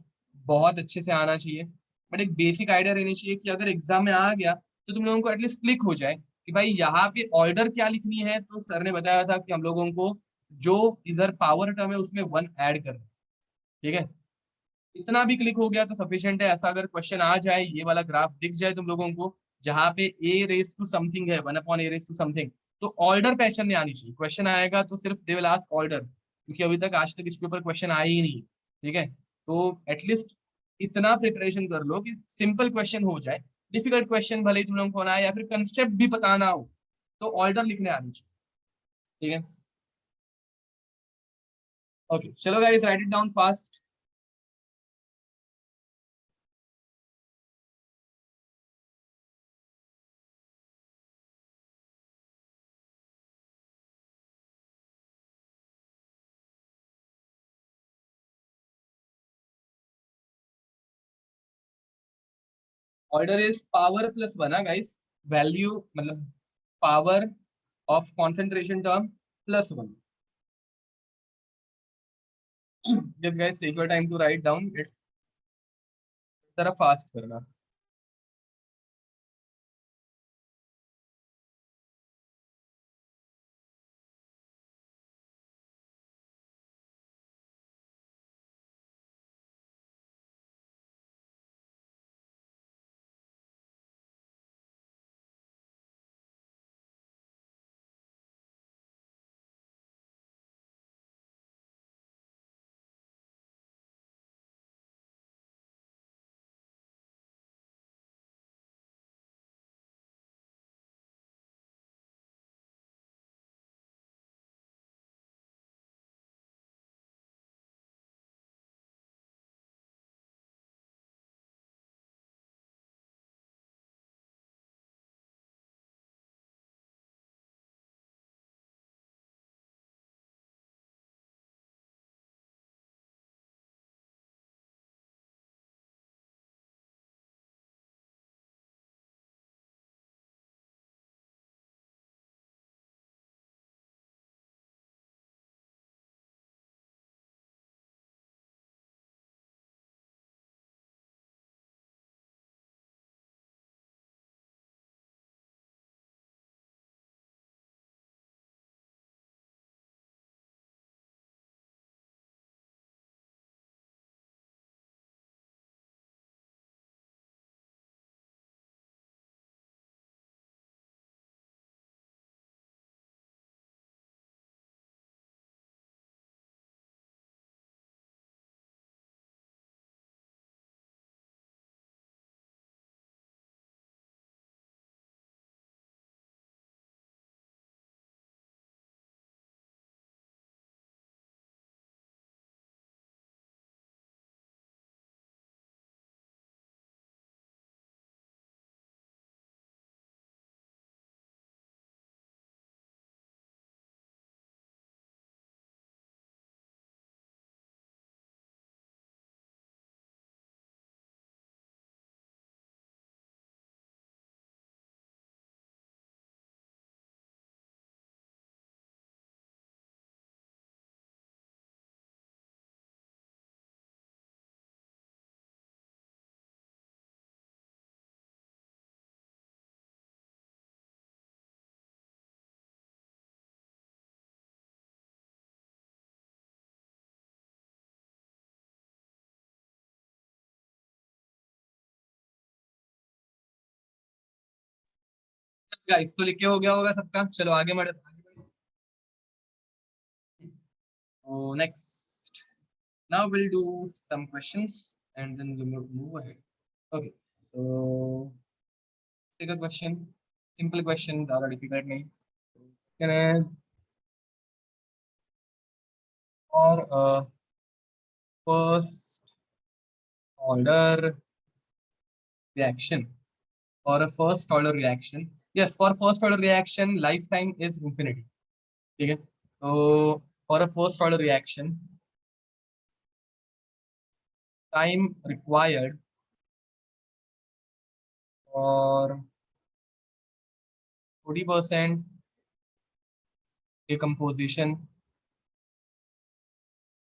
Speaker 1: बहुत अच्छे से आना चाहिए, बट एक बेसिक आइडिया रहनी चाहिए कि अगर एग्जाम में आ गया तो तुम लोगों को एटलीस्ट क्लिक हो जाए कि भाई यहाँ पे ऑर्डर क्या लिखनी है। तो सर ने बताया था कि हम लोगों को जो इधर पावर टर्म है उसमें वन ऐड करना है। ठीक है, इतना भी क्लिक हो गया तो सफिशियंट है। ऐसा अगर क्वेश्चन आ जाए, ये वाला ग्राफ दिख जाए तुम लोगों को जहां पे ए रेस टू समथिंग है, 1/A रेस टू समथिंग, तो ऑर्डर पहचान नहीं आनी चाहिए। क्वेश्चन आएगा तो सिर्फ दे विल आस्क ऑर्डर, क्योंकि अभी तक आज तक इसके ऊपर क्वेश्चन आया ही नहीं। ठीक है, तो एटलीस्ट इतना प्रिपरेशन कर लो कि सिंपल क्वेश्चन हो जाए, डिफिकल्ट क्वेश्चन भले ही तुम लोगों को ना आए या फिर कंसेप्ट भी बताना हो, तो ऑर्डर लिखने आनी चाहिए। ठीक है, ओके चलो guys right it down fast. Order is power plus one है गाइस, वैल्यू मतलब power of concentration term plus 1। Yes guys, take your time to write down, it's जरा फास्ट करना। गाइस तो लिख के हो गया होगा सबका, चलो आगे बढ़। So next, now we'll do some questions and then we'll move ahead. Okay, so take a question, simple question, ज़्यादा difficult नहीं. Can I or first order reaction or a first order reaction? Yes, for first order reaction, lifetime is infinity. Okay, so for a first order reaction, time required for 40% decomposition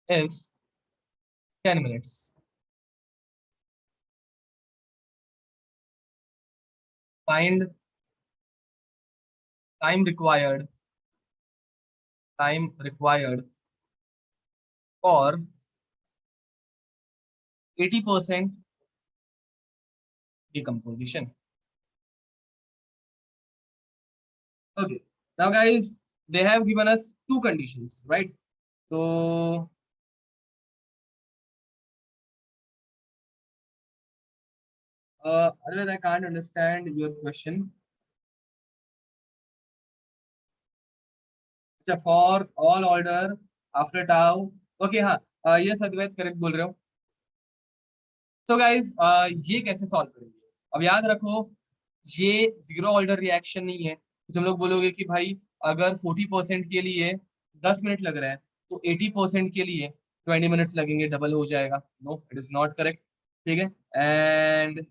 Speaker 1: is 10 minutes. Find time required for 80% decomposition. Okay, now guys, they have given us two conditions, right? So otherwise I can't understand your question. अच्छा, for all order after tau. Okay, हाँ, ये अद्वैत correct बोल रहे हो. So guys, ये कैसे solve करेंगे? अब याद रखो, ये जीरो ऑर्डर रिएक्शन नहीं है. तो तुम लोग बोलोगे कि भाई अगर 40% के लिए 10 मिनट लग रहा है तो 80% के लिए 20 मिनट्स लगेंगे, डबल हो जाएगा. No, it is not correct. ठीक है. And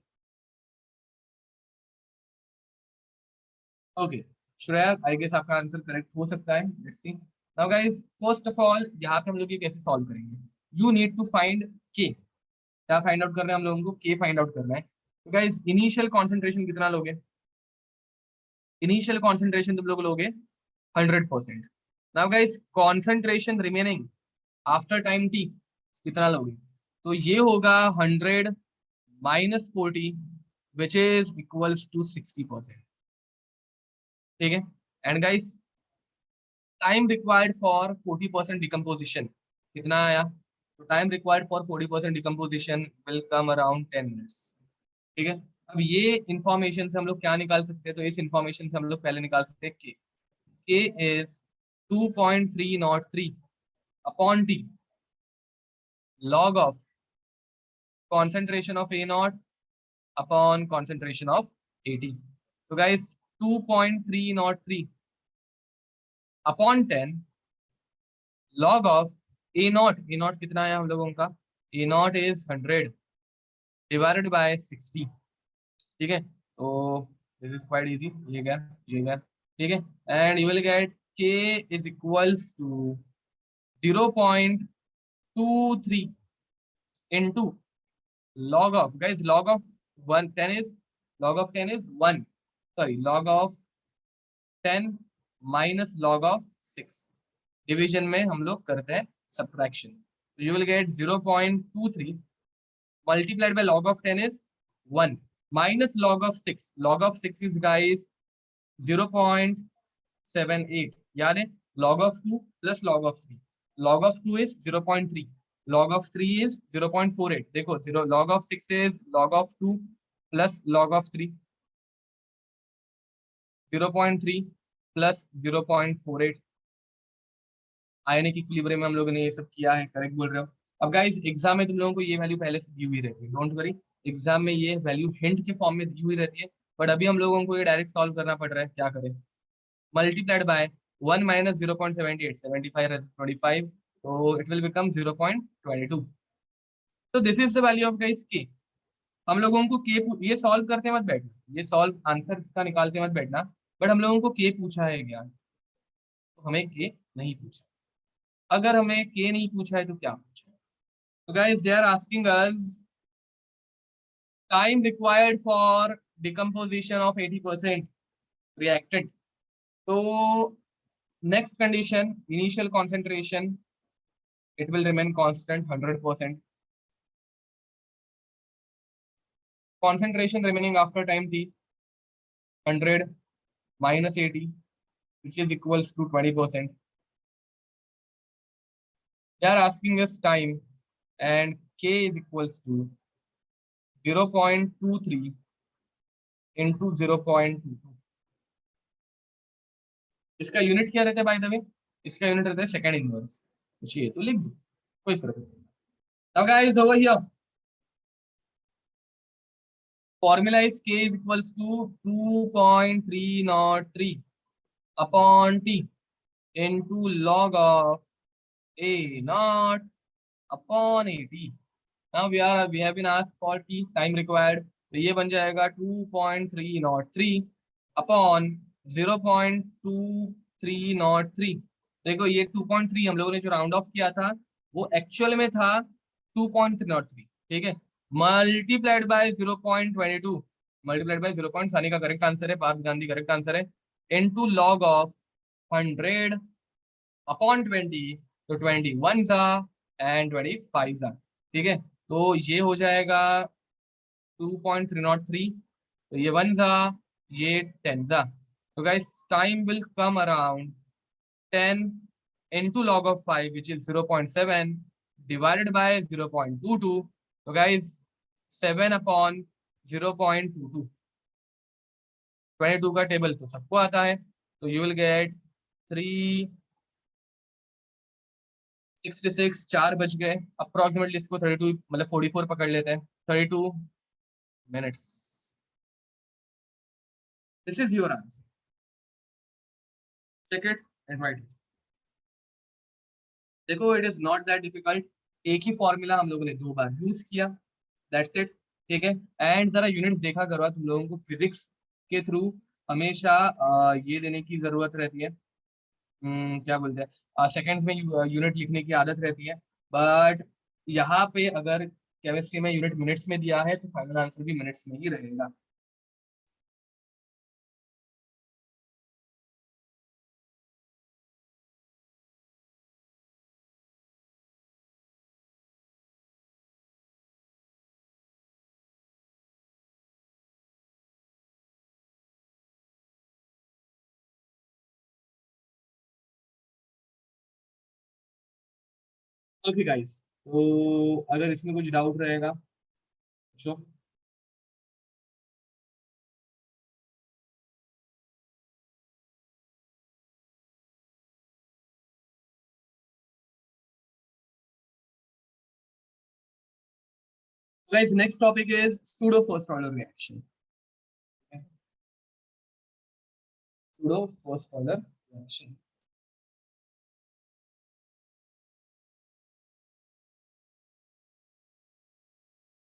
Speaker 1: okay, Shreya, I guess आपका आंसर करेक्ट हो सकता है. Let's see. Now guys, first of all यहाँ पे हम लोग ये कैसे सॉल्व करेंगे? यू नीड टू फाइंड के. क्या फाइंड आउट करना है हम लोगों को? के फाइंड आउट करना है. तो गाइस, इनिशियल कॉन्सेंट्रेशन कितना लोगे? इनिशियल कॉन्सेंट्रेशन तुम लोग लोगे 100%. Now guys, concentration remaining after time T कितना लोगे? तो ये होगा 100 minus 40 which is equals to 60%. ठीक है. And guys, time required for 40% decomposition कितना आया? तो time required for 40% decomposition will come around 10 minutes. ठीक है. अब ये इंफॉर्मेशन से हम लोग क्या निकाल सकते हैं? तो इस इंफॉर्मेशन से हम लोग पहले निकाल सकते हैं के is 2.303 upon T log of concentration of A naught upon concentration of AT. So guys, 2.303 upon 10 log of A naught. A naught कितना है हम लोगों का? A naught is 100 divided by 60. ठीक है. तो this is quite easy. ये गया. ठीक है. And you will get K is equals to 0.23 into log of, guys, log of 10 is 1. Sorry, log of 10 minus log of 6. Division में हम लोग करते हैं सब्ट्रैक्शन. तो you will gate 0.23 multiplied by log of 10 is 1 minus log of 6. log of 6 is guys 0.78. याद है? log of 2 plus log of 3. log of 2 is 0.3. log of 3 is 0.48. देखो, log of 6 is log of 2 plus log of 3. 0.3 plus 0.48. Ionic equilibrium में हम लोगों ने ये सब किया है. करेक्ट बोल रहे हो. अब गाइस, एग्जाम में तुम लोगों को ये वैल्यू पहले से दी हुई रहती है. डोंट वरी, एग्जाम में ये वैल्यू हिंट के फॉर्म में दी हुई रहती है. बट अभी हम लोगों को ये डायरेक्ट सॉल्व करना पड़ रहा है. क्या करें? Multiplied by 1 minus 0.78. 75 25, तो इट विल बिकम 0.22. तो this is the value of guys के. हम लोगों को के ये सॉल्व करते मत बैठना, ये सॉल्व आंसर इसका निकालते मत बैठना. बट हम लोगों को के पूछा है क्या? तो हमें के नहीं पूछा. अगर हमें के नहीं पूछा है तो क्या पूछा है? तो guys, they are asking us time required for decomposition of 80% reactant. तो next condition, initial concentration it will remain constant 100%. Concentration remaining after time t 100 minus 80, which is equals to 20%. They are asking us time, and k is equals to 0.23 into 0.22. इसका unit क्या रहता है bye the वे? इसका unit रहता है second inverse, कुछ ये तो लिख दो, कोई फर्क नहीं। Now guys, over here, formula is k is equals to 2.303 upon t into log of a naught upon at. Now we have been asked for t time required, तो ये बन जाएगा 2.303 अपॉन 0.2303। देखो ये 2.3 हम लोगों ने जो राउंड ऑफ किया था वो एक्चुअल में था 2.303, ठीक है, मल्टीप्लाइड बाय 0.22, मल्टीप्लाइड बाय 0. सानी का करेक्ट आंसर है, पार्थ गांधी करेक्ट आंसर है, इनटू लॉग ऑफ 100 अपॉन 20, तो 21 जा एंड 25 जा, ठीक है, तो ये हो जाएगा 2.303, तो ये 1 जा, ये 10 जा, तो guys time will come around 10 into log of 5 which is 0.7 divided by 0.22, तो गाइस 7 upon 0.22, 22 का टेबल तो सबको आता है, तो यू विल गेट 366, 4 बज गए अप्रोक्सीमेटली, इसको 32 मतलब 44 पकड़ लेते हैं, 32 minutes. This is your answer. Check it and write it. देखो it is not that difficult, एक ही फॉर्मूला हम लोगों ने 2 बार यूज किया, दैट्स इट, ठीक है। एंड जरा यूनिट्स देखा करो, तुम लोगों को फिजिक्स के थ्रू हमेशा ये देने की जरूरत रहती है, क्या बोलते हैं, सेकंड्स में यूनिट लिखने की आदत रहती है, बट यहाँ पे अगर केमिस्ट्री में यूनिट मिनट्स में दिया है तो फाइनल आंसर भी मिनट्स में ही रहेगा। ओके गाइस, तो अगर इसमें कुछ डाउट रहेगा पूछो। Guys, next topic is pseudo first order reaction. Pseudo first order reaction.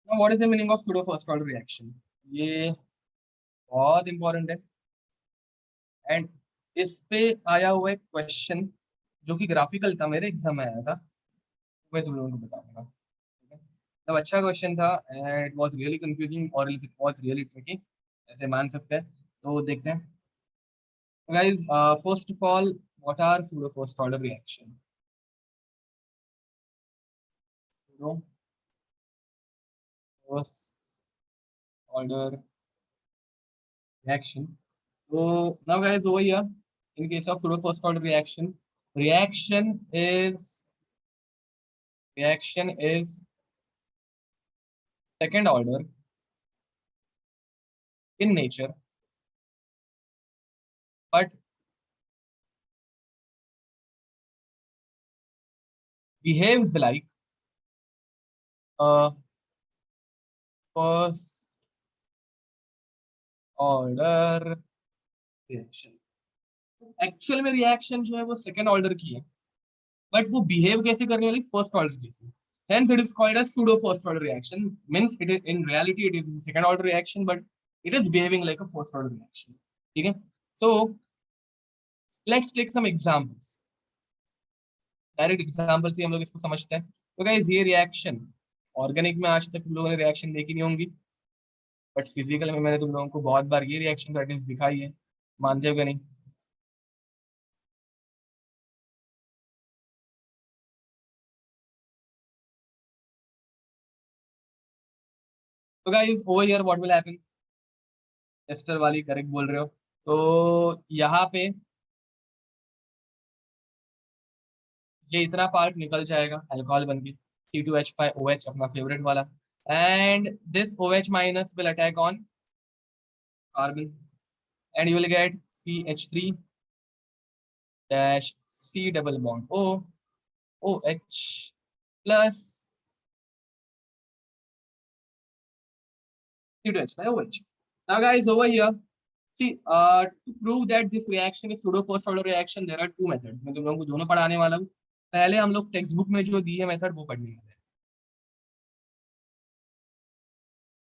Speaker 1: Now, what is the meaning of pseudo first order reaction? ये बहुत इंपॉर्टेंट है, एंड इस पे आया हुआ एक क्वेश्चन जो कि ग्राफिकल था, मेरे एग्जाम में आया था, मैं तुम लोगों को बताऊंगा, ठीक है। तब अच्छा क्वेश्चन था and it was really confusing और इट वाज रियली ट्रिकी, ऐसे मान सकते हैं, तो देखते हैं। Guys, first of all, what are pseudo first order reaction? Pseudo first order reaction. So now guys, over here, in case of pseudo first order reaction, reaction is second order in nature, but behaves like a first order reaction. Actual में reaction जो है वो second order की है, but वो behave कैसे करने वाली फर्स्ट ऑर्डर जैसे, hence it is called as pseudo first order reaction, means it is, in reality it is a second order reaction but it is behaving like a first order reaction, ठीक है। So let's take some examples, direct example से हम लोग इसको समझते हैं। तो guys, ये रिएक्शन ऑर्गेनिक में आज तक तुम लोगों ने रिएक्शन देखी नहीं होंगी, बट फिजिकल में मैंने तुम लोगों को बहुत बार ये रिएक्शन प्रैक्टिस दिखाई है, मानते हो कि नहीं? तो guys, over here what will happen, ester वाली करेक्ट बोल रहे हो, तो यहाँ पे ये इतना पार्ट निकल जाएगा अल्कोहल बन के C2H5OH अपना फेवरेट वाला, and this OH minus will attack on carbon and you will gate CH3 dash C double bond OH plus C2H5OH. Now guys, over here, see, to prove that this reaction is pseudo first order reaction, there are two methods. मैं तुम लोगों को दोनों पढ़ाने वाला हूँ. पहले हम लोग टेक्स्ट बुक में जो दी है मेथड वो पढ़ने वाले हैं,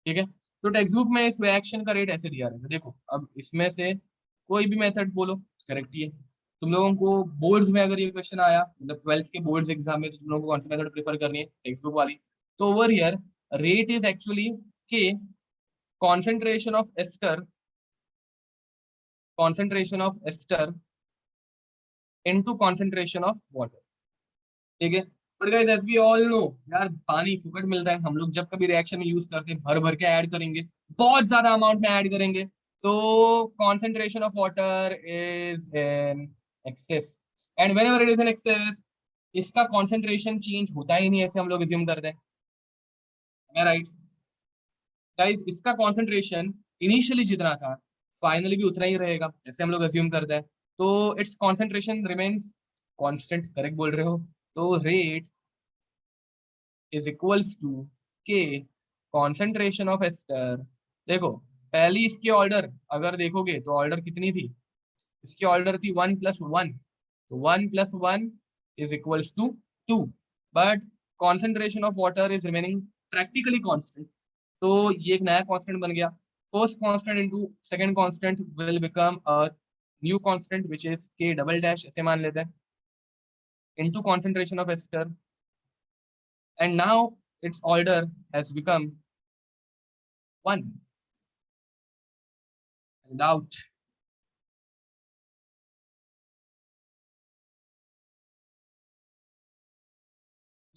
Speaker 1: ठीक है. तो टेक्स्ट बुक में इस रिएक्शन का रेट ऐसे दिया रहता है. देखो अब इसमें से कोई भी मेथड बोलो करेक्ट ही है. तुम लोगों को बोर्ड्स में अगर ये क्वेश्चन आया, मतलब 12th के बोर्ड्स एग्जाम में, तो तुम लोगों को कौन सी मेथड प्रेफर करनी है, टेक्स्ट बुक वाली. तो over here rate is actually के concentration of ester into concentration of water, ठीक है. But guys as we all know यार, पानी फुकट मिलता है. हम लोग जब कभी रिएक्शन में यूज करते हैं भर भर के ऐड करेंगे, बहुत ज्यादा अमाउंट में ऐड करेंगे. सो concentration of water is in excess, and whenever it is in excess, इसका कॉन्सेंट्रेशन चेंज होता ही नहीं, ऐसे हम लोग अज्यूम करते हैं. राइट गाइस, इसका कॉन्सेंट्रेशन इनिशियली जितना था फाइनली भी उतना ही रहेगा, ऐसे हम लोग अज्यूम करते हैं. तो it's concentration remains constant, correct बोल रहे हो. तो rate is equals to K concentration of ester. देखो पहली इसकी ऑर्डर अगर देखोगे तो ऑर्डर कितनी थी, इसकी ऑर्डर थी 1+1, तो 1+1 is equals to 2, but concentration of water is remaining practically constant. तो ये एक नया कांस्टेंट बन गया. First constant into second constant will become a new constant which is K double dash, ऐसे मान लेते हैं, into concentration of ester, and now its order has become 1 without.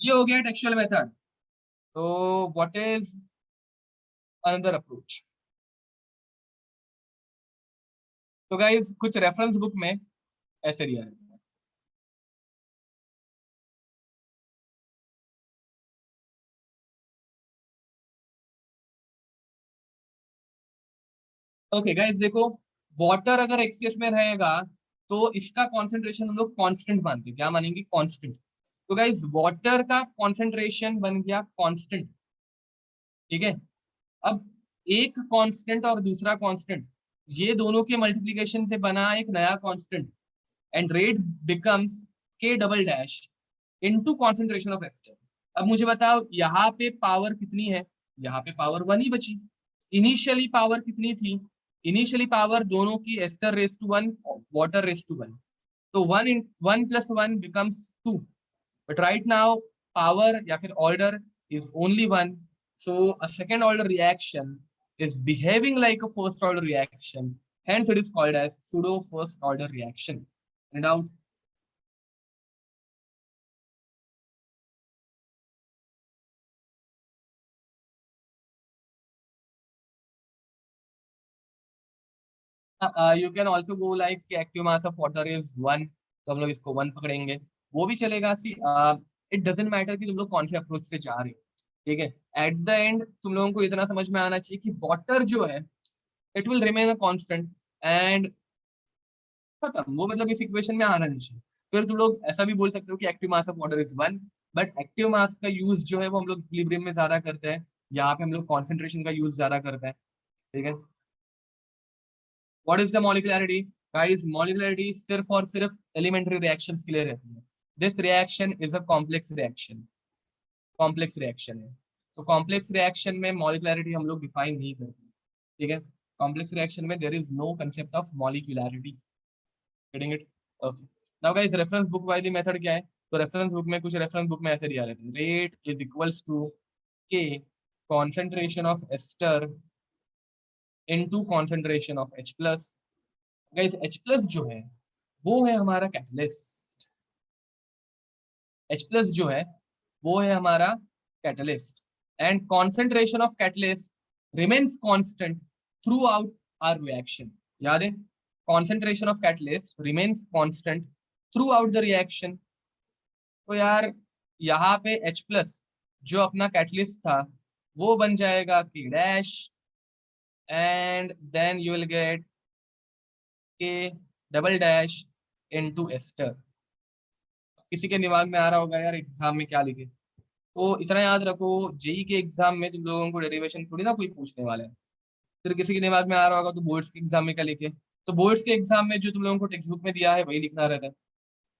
Speaker 1: ये हो गया टेक्सचुअल मेथड. तो व्हाट इज अनदर अप्रोच? तो guys कुछ रेफरेंस बुक में ऐसे दिया है. ओके गाइज देखो, वाटर अगर एक्सेस में रहेगा तो इसका कॉन्सेंट्रेशन हम लोग कांस्टेंट मानते हैं. क्या मानेंगे? कांस्टेंट. तो गाइज वाटर का कॉन्सेंट्रेशन बन गया कांस्टेंट, ठीक है. अब एक कांस्टेंट और दूसरा कांस्टेंट, ये दोनों के मल्टीप्लिकेशन से बना एक नया constant, and rate becomes K double dash into concentration of ester. अब मुझे बताओ यहाँ पे पावर कितनी है? यहाँ पे पावर 1 ही बची. इनिशियली पावर कितनी थी? इनिशियली पावर दोनों की ester raise to 1, water raise to 1. तो 1 + 1 becomes 2, but right now power या फिर order is only 1. So a second order reaction is behaving like a first order reaction. Hence it is called as pseudo first order reaction. Any doubt? You can also go like active mass of water is 1, तो हम लोग इसको 1 पकड़ेंगे, वो भी चलेगा. See it doesn't matter कि तुम लोग कौन से अप्रोच से जा रहे हो, ठीक है. एट द एंड तुम लोगों को इतना समझ में आना चाहिए कि वाटर जो है it will remain a constant, and खत्म. वो मतलब इस इक्वेशन में आना नहीं चाहिए. फिर तुम लोग ऐसा भी बोल सकते हो कि active mass of water is 1, but active mass का यूज जो है वो हम लोग इक्विलिब्रियम में ज्यादा करते हैं, यहाँ पे हम लोग कॉन्सेंट्रेशन का यूज ज्यादा करते हैं, ठीक है. What is the molecularity? Guys molecularity सिर्फ और सिर्फ एलिमेंट्री रिएक्शंस के लिए रहती है. This reaction is a complex reaction, complex reaction है. तो कॉम्प्लेक्स रिएक्शन में मॉलिक्युलरिटी हम लोग डिफाइन नहीं करते, ठीक है. कॉम्प्लेक्स रिएक्शन में there is no concept of molecularity. Getting it? Okay. Now guys reference book वाली मेथड क्या है? तो रेफरेंस बुक में, कुछ रेफरेंस बुक में ऐसे दिया रहता है, rate is equals to K concentration of ester into concentration of H plus. Guys H plus जो है वो है हमारा कैटलिस्ट. H प्लस जो है वो है हमारा catalyst, and concentration of catalyst remains constant throughout our reaction. याद है? concentration of catalyst remains constant throughout the reaction. तो यार यहाँ पे H प्लस जो अपना कैटलिस्ट था वो बन जाएगा K dash, and then you will get K double dash into ester. किसी के दिमाग में आ रहा होगा यार एग्जाम में क्या लिखे, तो इतना याद रखो, जेई के एग्जाम में तुम लोगों को डेरिवेशन थोड़ी ना कोई पूछने वाला है. फिर किसी के दिमाग में आ रहा होगा तो बोर्ड्स के एग्जाम में क्या लिखे, तो बोर्ड्स के एग्जाम में जो तुम लोगों को टेक्स्ट बुक में दिया है वही लिखना रहता है.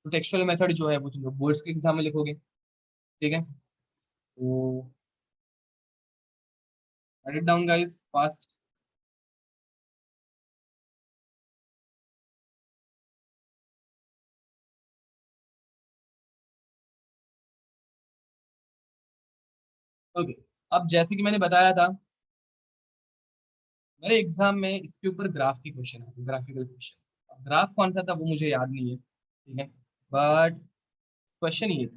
Speaker 1: तो टेक्सचुअल मेथड जो है वो तुम लोग बोर्ड्स के एग्जाम में लिखोगे. ठीक है, so write it down guys fast. Okay, अब जैसे कि मैंने बताया था मेरे एग्जाम में इसके ऊपर ग्राफ की क्वेश्चन है, ग्राफिकल क्वेश्चन. ग्राफ कौन सा था वो मुझे याद नहीं है, ठीक है, बट क्वेश्चन ये था.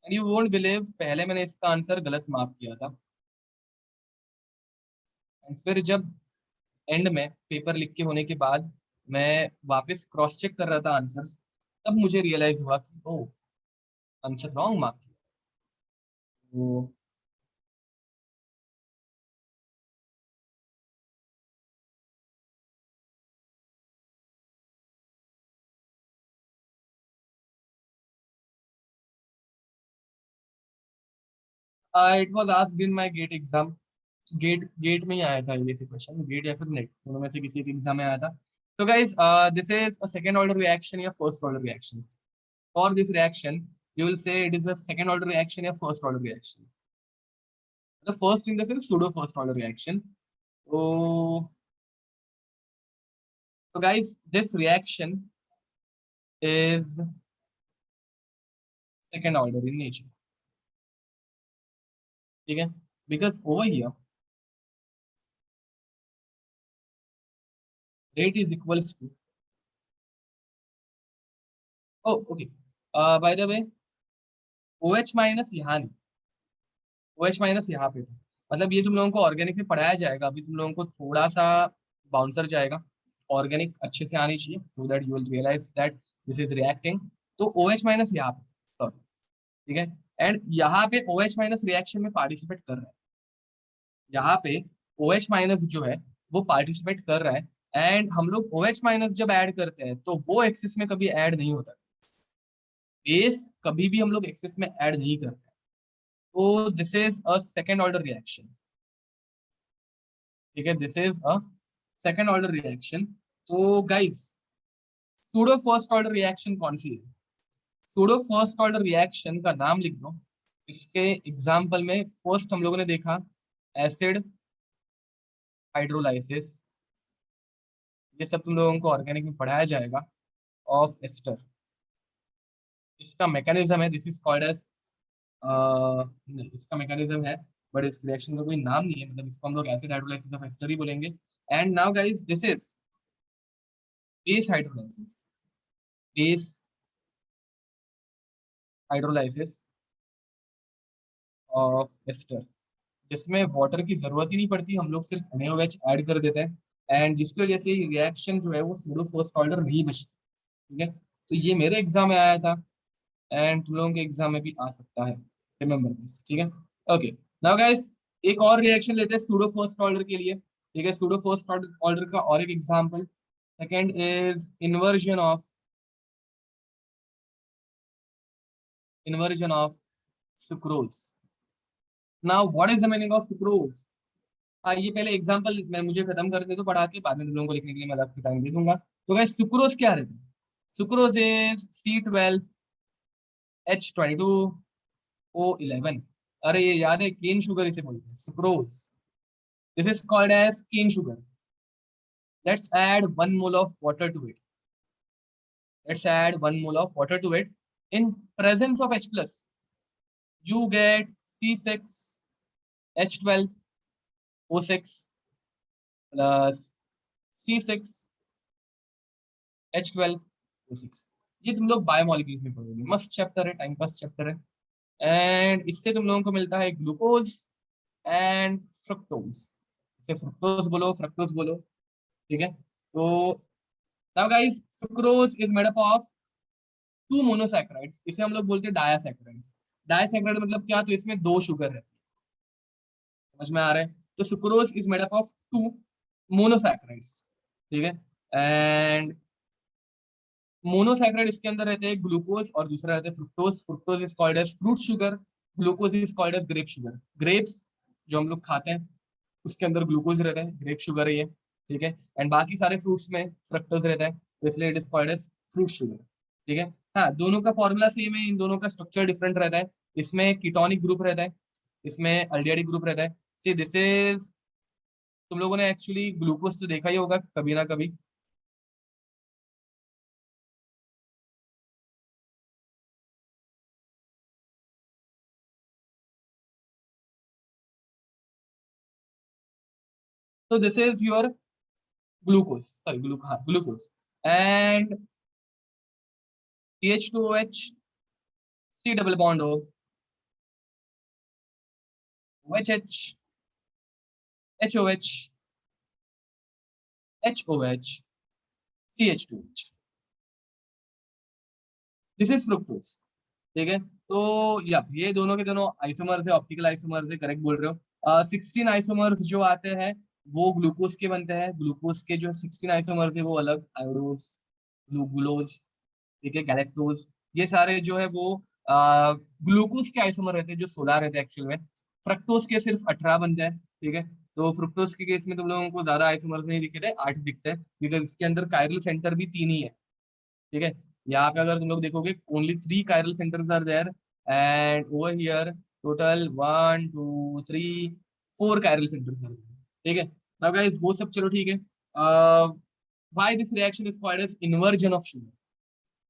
Speaker 1: एंड यू वोंट बिलीव, पहले मैंने इसका आंसर गलत मार्क किया था, एंड फिर जब एंड में पेपर लिख के होने के बाद मैं वापस क्रॉस चेक कर रहा था आंसर्स, तब मुझे रियलाइज हुआ कि ओ, आंसर रॉन्ग मार्क किया. तो it was asked in my GATE exam. GATE GATE में ही आया था ये क्वेश्चन, गेट या फिर नेट, दोनों में से किसी एक एग्जाम में आया था. तो guys, this is a second order reaction या first order reaction. For this reaction you will say it is a second order reaction या first order reaction. The first in the sense pseudo first order reaction. So, so guys, this reaction is second order in nature. ठीक है, because over here rate is equals to, oh okay, by the way OH minus यहाँ नहीं, OH minus यहाँ पे था. मतलब ये तुम लोगों को ऑर्गेनिक में पढ़ाया जाएगा, अभी तुम लोगों को थोड़ा सा बाउंसर जाएगा. ऑर्गेनिक अच्छे से आनी चाहिए so that you will realize that this is reacting. तो OH माइनस यहाँ पे, सॉरी, ठीक है, एंड यहाँ पे OH माइनस रिएक्शन में पार्टिसिपेट कर रहा है. यहाँ पे OH माइनस जो है वो पार्टिसिपेट कर रहा है, एंड हम लोग OH माइनस जब ऐड करते हैं तो वो एक्सिस में कभी ऐड नहीं होता. बेस कभी भी हम लोग एक्सिस में ऐड नहीं करते. तो this is a second order reaction. ठीक है, this is a second order reaction. तो guys, pseudo first order reaction कौन सी है? सूडो फर्स्ट ऑर्डर रिएक्शन का नाम लिख दो. इसके एग्जाम्पल में फर्स्ट हम लोगों ने देखा एसिड हाइड्रोलाइसिस, ये सब तुम लोगों को ऑर्गेनिक में पढ़ाया जाएगा, ऑफ एस्टर. इसका मैकेनिज्म है, दिस इज कॉल्ड एज, नहीं इसका मैकेनिज्म है बट इस रिएक्शन का कोई नाम नहीं है, मतलब इसको हम लोग एसिड हाइड्रोलाइसिस ऑफ एस्टर ही बोलेंगे. And now guys, this is base hydrolysis, base hydrolysis of ester, जिसमें वाटर की जरूरत ही नहीं पड़ती, हम लोग सिर्फ NaOH ऐड कर देते हैं, एंड जिसकी वजह से रिएक्शन जो है वो सूडो फर्स्ट ऑर्डर नहीं बचती. ठीक है, तो ये मेरे एग्जाम में आया था एंड तुम लोगों के एग्जाम में भी आ सकता है, रिमेंबर दिस. ठीक है, ओके. नाउ गाइस, एक और रिएक्शन लेते हैं सूडो फर्स्ट ऑर्डर के लिए. ठीक है, सूडो फर्स्ट ऑर्डर का और एक example, second is inversion of sucrose. Now what is the meaning of sucrose? हाँ, ये पहले एग्जांपल मैं मुझे खत्म कर दे तो पढ़ा के बाद में तुम लोगों को लिखने के लिए मैं अलग से टाइम दे दूंगा. तो गाइस, सुक्रोज क्या रहता है? Sucrose is C12H22O11. अरे ये याद है, केन शुगर इसे बोलते हैं, sucrose. This is called as cane sugar. Let's add 1 mole of water to it. Let's add 1 mole of water to it. In presence of H plus, you get C6H12O6 plus C6H12O6. ये तुम लोग biomolecules में पढ़ोगे, मस्त chapter है, time pass chapter है. And इससे तुम लोगों को मिलता है ग्लूकोज, एंड फ्रुक्टोज, इसे फ्रुक्टोज बोलो, फ्रक्टोज बोलो, ठीक है। तो now guys, sucrose is made up of two monosaccharides, इसे हम लोग बोलते हैं डायासैकेराइड्स। डायासैकेराइड मतलब क्या, तो इसमें दो शुगर रहती है, समझ में आ रहा है। तो sucrose is made up of two monosaccharides, ठीक है। एंड मोनोसैकेराइड इसके अंदर रहते हैं ग्लूकोज और दूसरा रहता है fructose. Fructose is called as fruit sugar, glucose is called as grape sugar. Grapes जो हम लोग खाते हैं उसके अंदर ग्लूकोज रहता है, ग्रेप शुगर है ये, ठीक है। एंड बाकी सारे फ्रूट्स में फ्रक्टोज रहता है, तो इसलिए it is called as fruit sugar, ठीक है। हाँ, दोनों का फॉर्मूला सेम है, इन दोनों का स्ट्रक्चर डिफरेंट रहता है। इसमें कीटोनिक ग्रुप रहता है, इसमें अल्डिहाइडिक ग्रुप रहता है। सी दिस इज, तुम लोगों ने एक्चुअली ग्लूकोज तो देखा ही होगा कभी ना कभी। तो this is your glucose, sorry glucose. And CH2OH, C double bond O, OHH, HOH, HOH, CH2OH, this is fructose, ठीक है। तो या ये दोनों के दोनों आइसोमर्स है, ऑप्टिकल आइसोमर्स है, करेक्ट बोल रहे हो। 16 आइसोमर्स जो आते हैं वो ग्लूकोज के बनते हैं। ग्लूकोज के जो 16 आइसोमर्स है वो अलग, आयोडोज, ग्लूकोज, ठीक है, गैलेक्टोज, ये सारे जो है वो ग्लूकोज के आइसोमर रहते हैं जो 16 रहते हैं एक्चुअल में। फ्रक्टोज के सिर्फ 18 बनते हैं, ठीक है। तो फ्रुक्टोज के केस में तुम लोगों को ज्यादा आइसोमर्स नहीं दिखे थे, 8 दिखते हैं, बिकॉज इसके अंदर कायरल सेंटर भी 3 ही है, ठीक है। यहाँ पे अगर तुम लोग देखोगे only 3 chiral centers are there, and over here total 1 2 3 4 chiral centers are, ठीक है। नाउ गाइस वो सब चलो ठीक है। Why this reaction is called as inversion of sugar.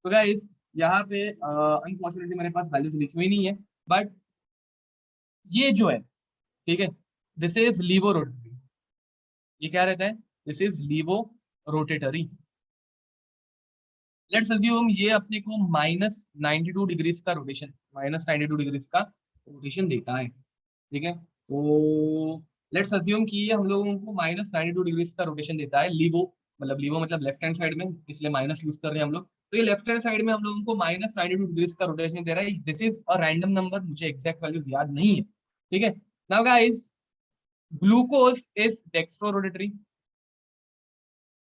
Speaker 1: तो गाइस यहाँ पे अनफॉर्चुनेटली मेरे पास वैल्यूज लिखी हुई नहीं है, बट ये जो है, ठीक है, दिस इज लीवो रोटेटरी। ये क्या रहता है, this is laevorotatory. Let's assume ये अपने को -92 डिग्रीज का रोटेशन, -92 डिग्रीज का रोटेशन देता है, ठीक है। तो लेट्स अज्यूम कि ये हम लोगों को -92 डिग्रीज का रोटेशन देता है, लीवो मतलब लीवो मतलब लेफ्ट हैंड साइड में, इसलिए माइनस यूज कर रहे हैं हम लोग। तो ये लेफ्ट हैंड साइड में हम लोगों को -92 डिग्रीज का रोटेशन दे रहा है। This is a random number, मुझे एग्जैक्ट वैल्यूज याद नहीं है, ठीक है। Now guys, glucose is dextrorotatory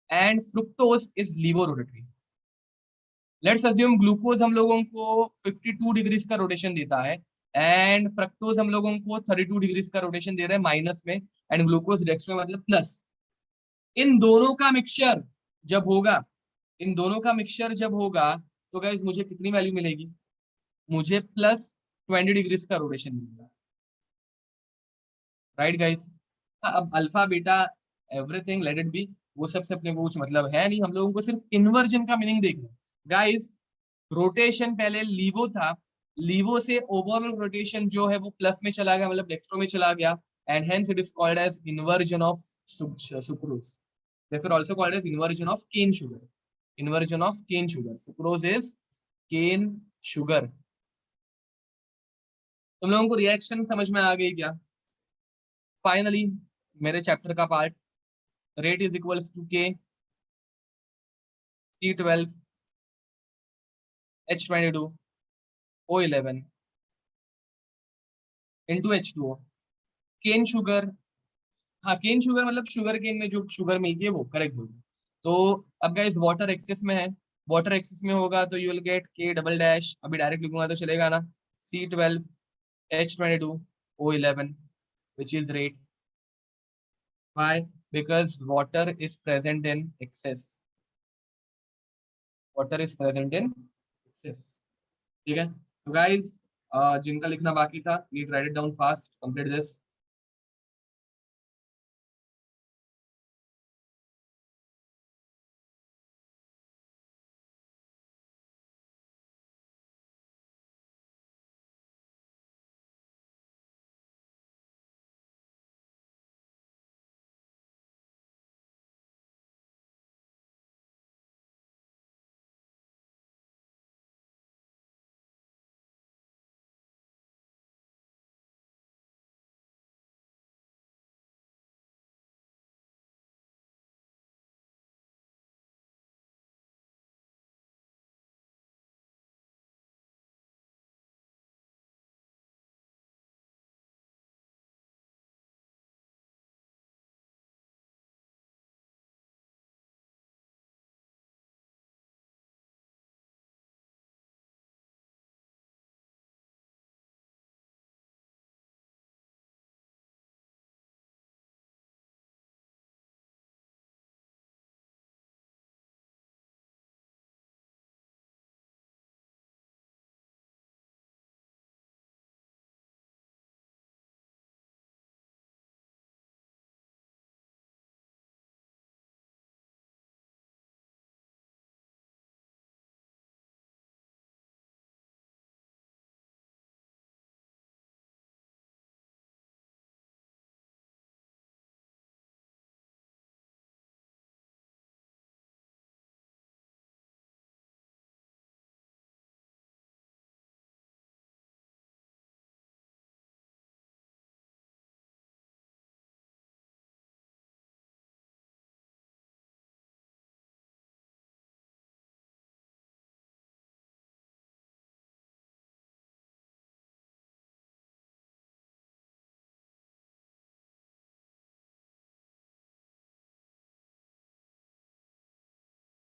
Speaker 1: and fructose is laevorotatory. Let's assume glucose हम लोगों को 52 डिग्रीज का रोटेशन देता है, एंड फ्रक्टोज हम लोगों को 32 डिग्रीज का रोटेशन दे रहा है माइनस में, एंड ग्लूकोज डेक्स्ट्रो मतलब प्लस। इन दोनों का मिक्सचर जब होगा, इन दोनों का मिक्सचर जब होगा, तो गाइस मुझे कितनी वैल्यू मिलेगी, मुझे +20 डिग्रीज का रोटेशन मिलेगा, राइट गाइस। अब alpha beta everything let it be, वो सबसे अपने को कुछ मतलब है नहीं, हम लोगों को सिर्फ इन्वर्जन का मीनिंग देखना है गाइस। रोटेशन पहले लीवो था, लीवो से ओवरऑल रोटेशन जो है वो प्लस में चला गया, मतलब डेक्स्ट्रो में चला गया, and hence it is called as inversion of sucrose, therefore also called as inversion of cane sugar, inversion of cane sugar, sucrose is cane sugar। तुम लोगों को रिएक्शन समझ में आ गई क्या, फाइनली मेरे चैप्टर का part. Rate is equals to K C12 H22 O11 into H2O, cane sugar. हाँ, केन शुगर मतलब शुगर केन में जो शुगर मिलती है वो, करेक्ट बोल रहे हो। तो अब गाइस वाटर एक्सेस में है, वाटर एक्सेस में होगा तो यू विल गेट के डबल डैश, अभी डायरेक्ट लिखूंगा तो चलेगा ना, C12H22O11 which is rate, why, because water is present in excess, water is present in excess, ठीक है। so guys, जिनका लिखना बाकी था please right it down fast, complete this.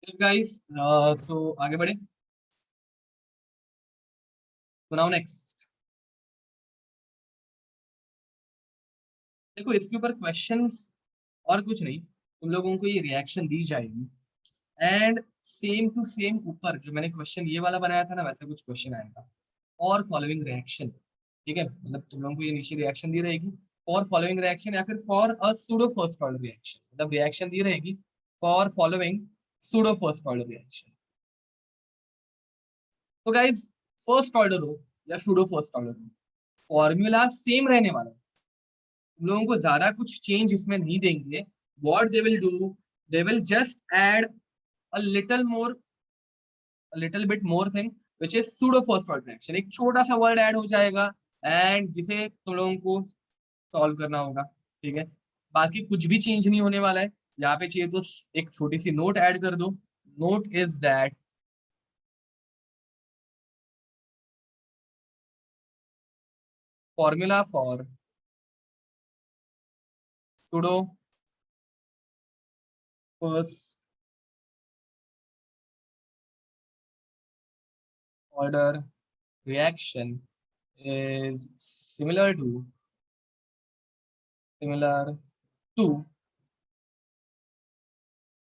Speaker 1: Guys so आगे बढ़े। तो नाउ नेक्स्ट, देखो इसके ऊपर क्वेश्चंस और कुछ नहीं, तुम लोगों को ये रिएक्शन दी जाएगी एंड सेम टू सेम ऊपर जो मैंने क्वेश्चन ये वाला बनाया था ना, वैसे कुछ क्वेश्चन आएगा और फॉलोइंग रिएक्शन। ठीक है, मतलब तुम लोगों को ये नीचे रिएक्शन दी रहेगी फॉर फॉलोइंग रिएक्शन या फिर for a pseudo first order reaction, मतलब रिएक्शन दी रहेगी for following pseudo first order reaction. तो गाइज फर्स्ट ऑर्डर हो या सूडो फर्स्ट ऑर्डर हो, फॉर्मूला सेम रहने वाला है। तुम लोगों को ज्यादा कुछ चेंज इसमें नहीं देंगे। What they will do, they will just add a little more, little bit more thing which is pseudo first order reaction. एक छोटा सा वर्ड ऐड हो जाएगा एंड जिसे तुम लोगों को सॉल्व करना होगा। ठीक है, बाकी कुछ भी चेंज नहीं होने वाला है। यहाँ पे चाहिए तो एक छोटी सी नोट ऐड कर दो। Note is that formula for pseudo first order reaction is similar to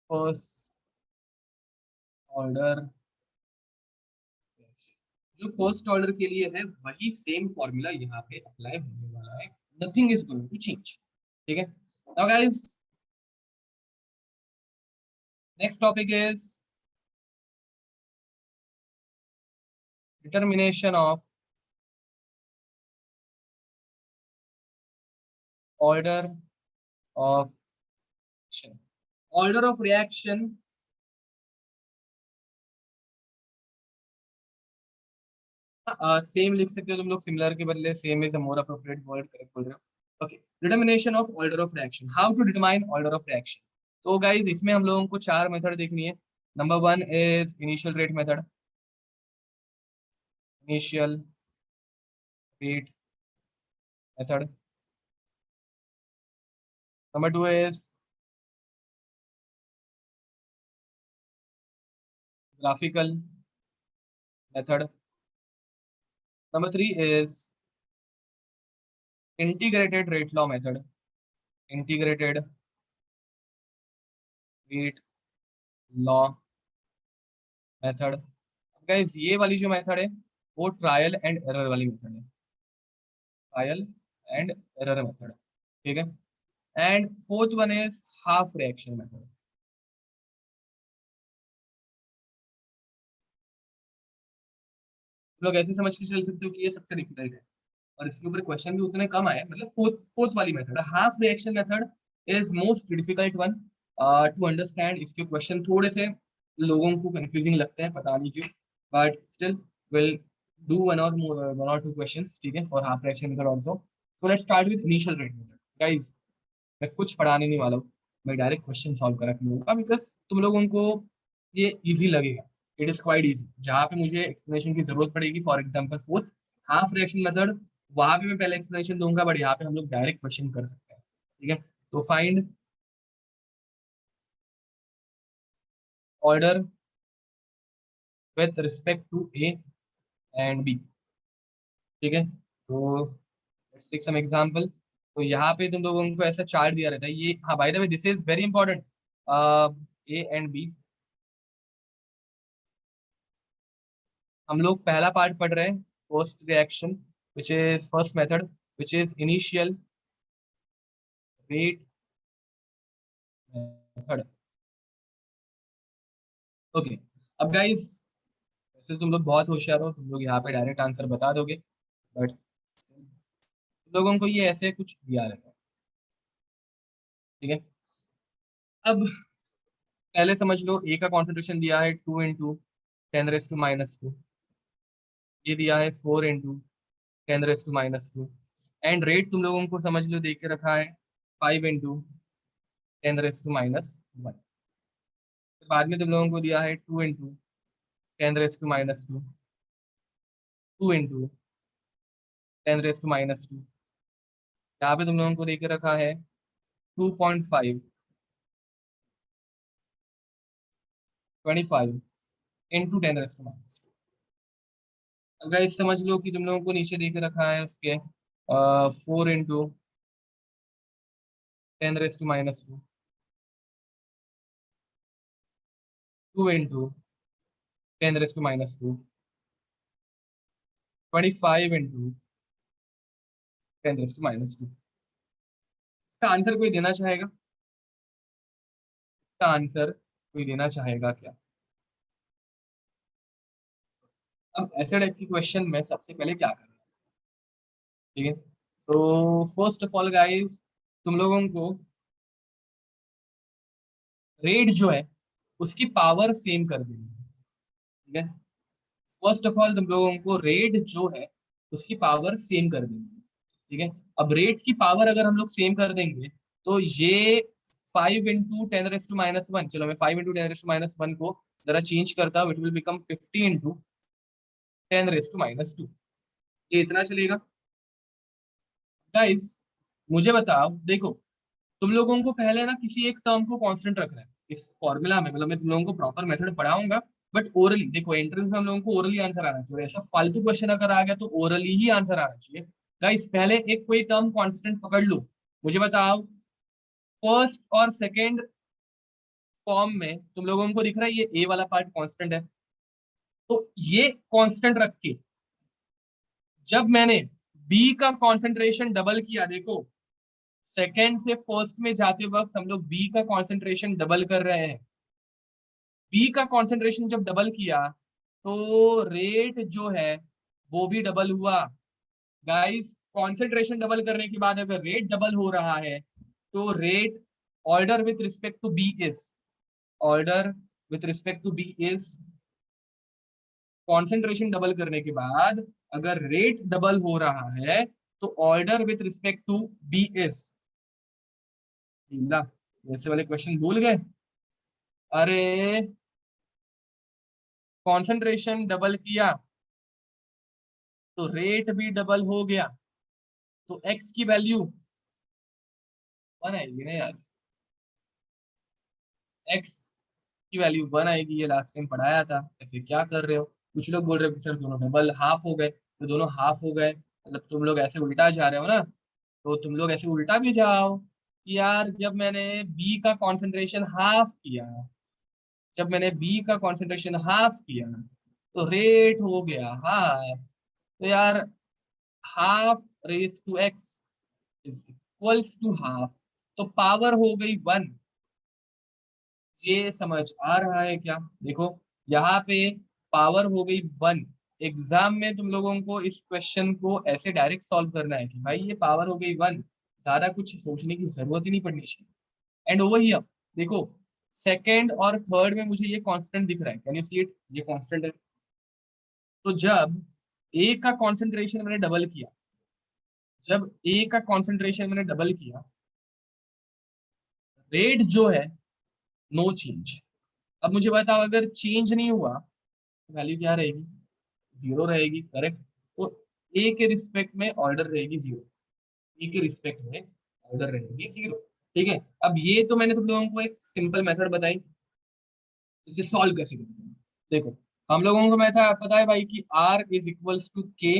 Speaker 1: first order। जो फर्स्ट ऑर्डर के लिए है वही सेम फॉर्मूला यहाँ पे अप्लाई होने वाला है। Nothing is going to change. ठीक है, now guys next topic is determination of order of order of reaction. Same लिख सकते हो तुम लोग, सिमिलर के बदले same is a more appropriate word, correct बोल रहे हो। Okay, determination of order of reaction, how to determine order of reaction. तो गाइज इसमें हम लोगों को चार मेथड देखनी है। Number one is initial rate method, initial rate method. Number two is graphical method. Number three is integrated rate law method, integrated rate law method. Guys ये वाली जो मेथड है वो ट्रायल एंड एरर वाली method है, trial and error method. ठीक है, and fourth one is half reaction method. लोग ऐसे समझ के चल सकते हो कि ये सबसे डिफिकल्ट है और इसके ऊपर क्वेश्चन भी उतने कम आए, मतलब फोर्थ फोर्थ वाली method, half reaction method is most difficult one two understand. इसके क्वेश्चन थोड़े से लोगों को कंफ्यूजिंग लगते हैं, पता नहीं क्यों, but still will do one और टू क्वेश्चंस। ठीक है, for half reaction method also. So let's start with initial rate method. Guys मैं कुछ पढ़ाने नहीं वाला हूँ, मैं डायरेक्ट क्वेश्चन सॉल्व करा करूंगा बिकॉज तुम लोगों को ये इजी लगेगा। It is quite easy. जहाँ पे मुझे एक्सप्लेनेशन की जरूरत पड़ेगी, for example fourth half reaction method, वहां पे मैं पहले एक्सप्लेनेशन दूंगा, बट यहाँ पे हम लोग डायरेक्ट क्वेश्चन कर सकते हैं। ठीक है, तो find order with respect to A and B. ठीक है, तो लेट्स टेक सम एग्जांपल। तो यहाँ पे तुम लोगों को ऐसा चार्ट दिया रहता है ये, हाँ by the way this is very important. A and B, हम लोग पहला पार्ट पढ़ रहे हैं, first reaction which is first method which is initial rate method. Okay, अब गाइस वैसे तुम लोग बहुत होशियार हो, तुम लोग यहाँ पे डायरेक्ट आंसर बता दोगे, बट लोगों को ये ऐसे कुछ दिया रहता है। ठीक है, अब पहले समझ लो ए का कॉन्सेंट्रेशन दिया है 2 × 10⁻², ये दिया है 4 × 10⁻², एंड रेट तुम लोगों को समझ लो दे के रखा है 5 × 10⁻1। बाद में तुम लोगों को दिया है 2 × 10⁻², 2 × 10⁻²। यहाँ पे तुम लोगों को देके रखा है 2.5 25 इंटू 10⁻²। गाइस समझ लो कि तुम लोगों को नीचे दे के रखा है उसके 4 इंटू 10⁻², 2 इंटू 10⁻², 25 इंटू 10⁻²। इसका आंसर कोई देना चाहेगा? इसका आंसर कोई देना चाहेगा क्या? अब ऐसे टाइप की क्वेश्चन में सबसे पहले क्या करना है, ठीक है? तो फर्स्ट ऑफ ऑल गाइस, तुम लोगों को रेट जो है उसकी पावर सेम कर देनी है, ठीक है? फर्स्ट ऑफ ऑल तुम लोगों को रेट जो है उसकी पावर सेम कर देनी है, ठीक है? अब रेट की पावर अगर हम लोग सेम कर देंगे तो ये 5 इंटू 10⁻⁻1, चलो मैं 5 इंटू 10⁻⁻1 को जरा चेंज करता हूँ, इट विल बिकम 50 इंटू 10⁻²। ये इतना चलेगा? गाइस मुझे बताओ, देखो तुम लोगों को पहले ना किसी एक टर्म को कांस्टेंट रखना है इस फॉर्मूला में, मतलब मैं तुम लोगों को प्रॉपर मेथड पढ़ाऊंगा, बट ओरली देखो एंट्रेंस में हम लोगों को ओरली आंसर आना चाहिए। ऐसा फालतू क्वेश्चन अगर आ गया तो ओरली ही आंसर आना चाहिए। गाइस पहले एक कोई टर्म कांस्टेंट पकड़ लो, मुझे बताओ फर्स्ट और सेकंड फॉर्म में तुम लोगों को दिख रहा है ये ए वाला पार्ट कांस्टेंट है, तो ये कांस्टेंट रख के जब मैंने बी का कंसंट्रेशन डबल किया, देखो सेकेंड से फर्स्ट में जाते वक्त हम लोग बी का कंसंट्रेशन डबल कर रहे हैं, बी का कंसंट्रेशन जब डबल किया तो रेट जो है वो भी डबल हुआ। गाइस कंसंट्रेशन डबल करने के बाद अगर रेट डबल हो रहा है तो rate order with respect to B is, order with respect to B is, concentration double करने के बाद अगर रेट डबल हो रहा है तो order with respect to B is. वैसे वाले क्वेश्चन भूल गए? अरे कंसंट्रेशन डबल किया तो रेट भी डबल हो गया, तो एक्स की वैल्यू 1 आएगी ना यार, एक्स की वैल्यू 1 आएगी। ये लास्ट टाइम पढ़ाया था, ऐसे क्या कर रहे हो? कुछ लोग बोल रहे हो सर दोनों डबल हाफ हो गए, तो दोनों हाफ हो गए मतलब तुम लोग ऐसे उल्टा जा रहे हो ना, तो तुम लोग ऐसे उल्टा भी जाओ कि यार जब मैंने बी का कंसंट्रेशन हाफ किया, जब मैंने बी का कंसंट्रेशन हाफ किया तो रेट हो गया हाफ, तो यार half raise to X is equals to half, तो पावर हो गई 1। ये समझ आ रहा है क्या? देखो यहाँ पे पावर हो गई 1। एग्जाम में तुम लोगों को इस क्वेश्चन को ऐसे डायरेक्ट सॉल्व करना है कि भाई ये पावर हो गई 1, ज्यादा कुछ सोचने की जरूरत ही नहीं पड़नी चाहिए। एंड ओवर हियर देखो सेकेंड और थर्ड में मुझे ये कांस्टेंट दिख रहा है, कैन यू सी इट? ये कांस्टेंट है। तो जब ए का कंसंट्रेशन मैंने डबल किया, जब ए का कंसंट्रेशन मैंने डबल किया, रेट जो है नो चेंज। अब मुझे बताओ अगर चेंज नहीं हुआ वैल्यू क्या रहेगी? जीरो रहेगी, करेक्ट? तो ए के रिस्पेक्ट में ऑर्डर रहेगी जीरो, ए के रिस्पेक्ट में ऑर्डर रहेगी जीरो, ठीक है? अब ये तो मैंने तुम लोगों को एक सिंपल मेथड बताई, इसे सॉल्व कैसे करते हैं। देखो हम लोगों को मेथड पता है भाई कि are is equals to K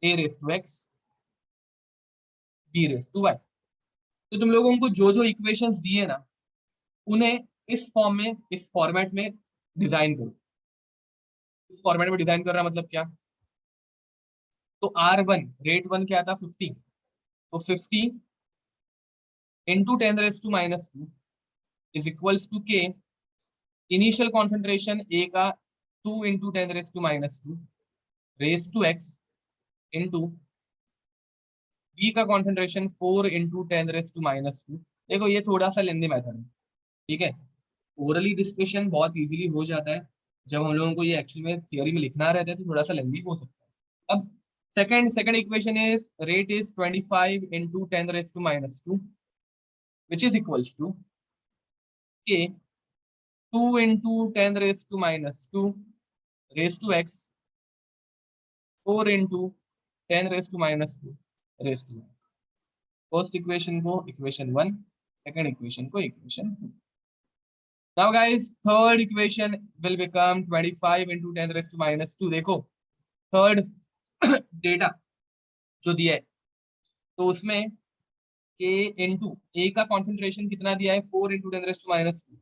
Speaker 1: A raise to X B raise to Y. तो तुम लोगों को जो जो इक्वेशंस दिए ना उन्हें इस फॉर्म में, इस फॉर्मेट में डिजाइन करो। इस फॉर्मेट में डिजाइन कर रहा मतलब क्या? तो R1 रेट 1 क्या था? 50, तो 50 into 10⁻² is equals to K initial concentration A का 2 into 10⁻² raise to X into B का कॉन्सेंट्रेशन 4 इंटू 10⁻²। देखो ये थोड़ा सा लेंदी मेथड है, ठीक है? ओरली डिस्कशन बहुत इजीली हो जाता है, जब हम लोगों को ये एक्चुअली में थियोरी में लिखना रहता है तो थोड़ा सा लेंदी हो सकता है। अब second second equation is rate is 25 into 10⁻² which is equals to k 2 into 10⁻² raised to x 4 into 10⁻² raised to y। First equation को इक्वेशन 1, सेकंड इक्वेशन को equation 2। Now guys third equation will become 25 into 10 raised to minus 2. देखो third data जो दिया है तो उसमें के into ए का कॉन्सेंट्रेशन कितना दिया है 4 into 10 raised to minus 2.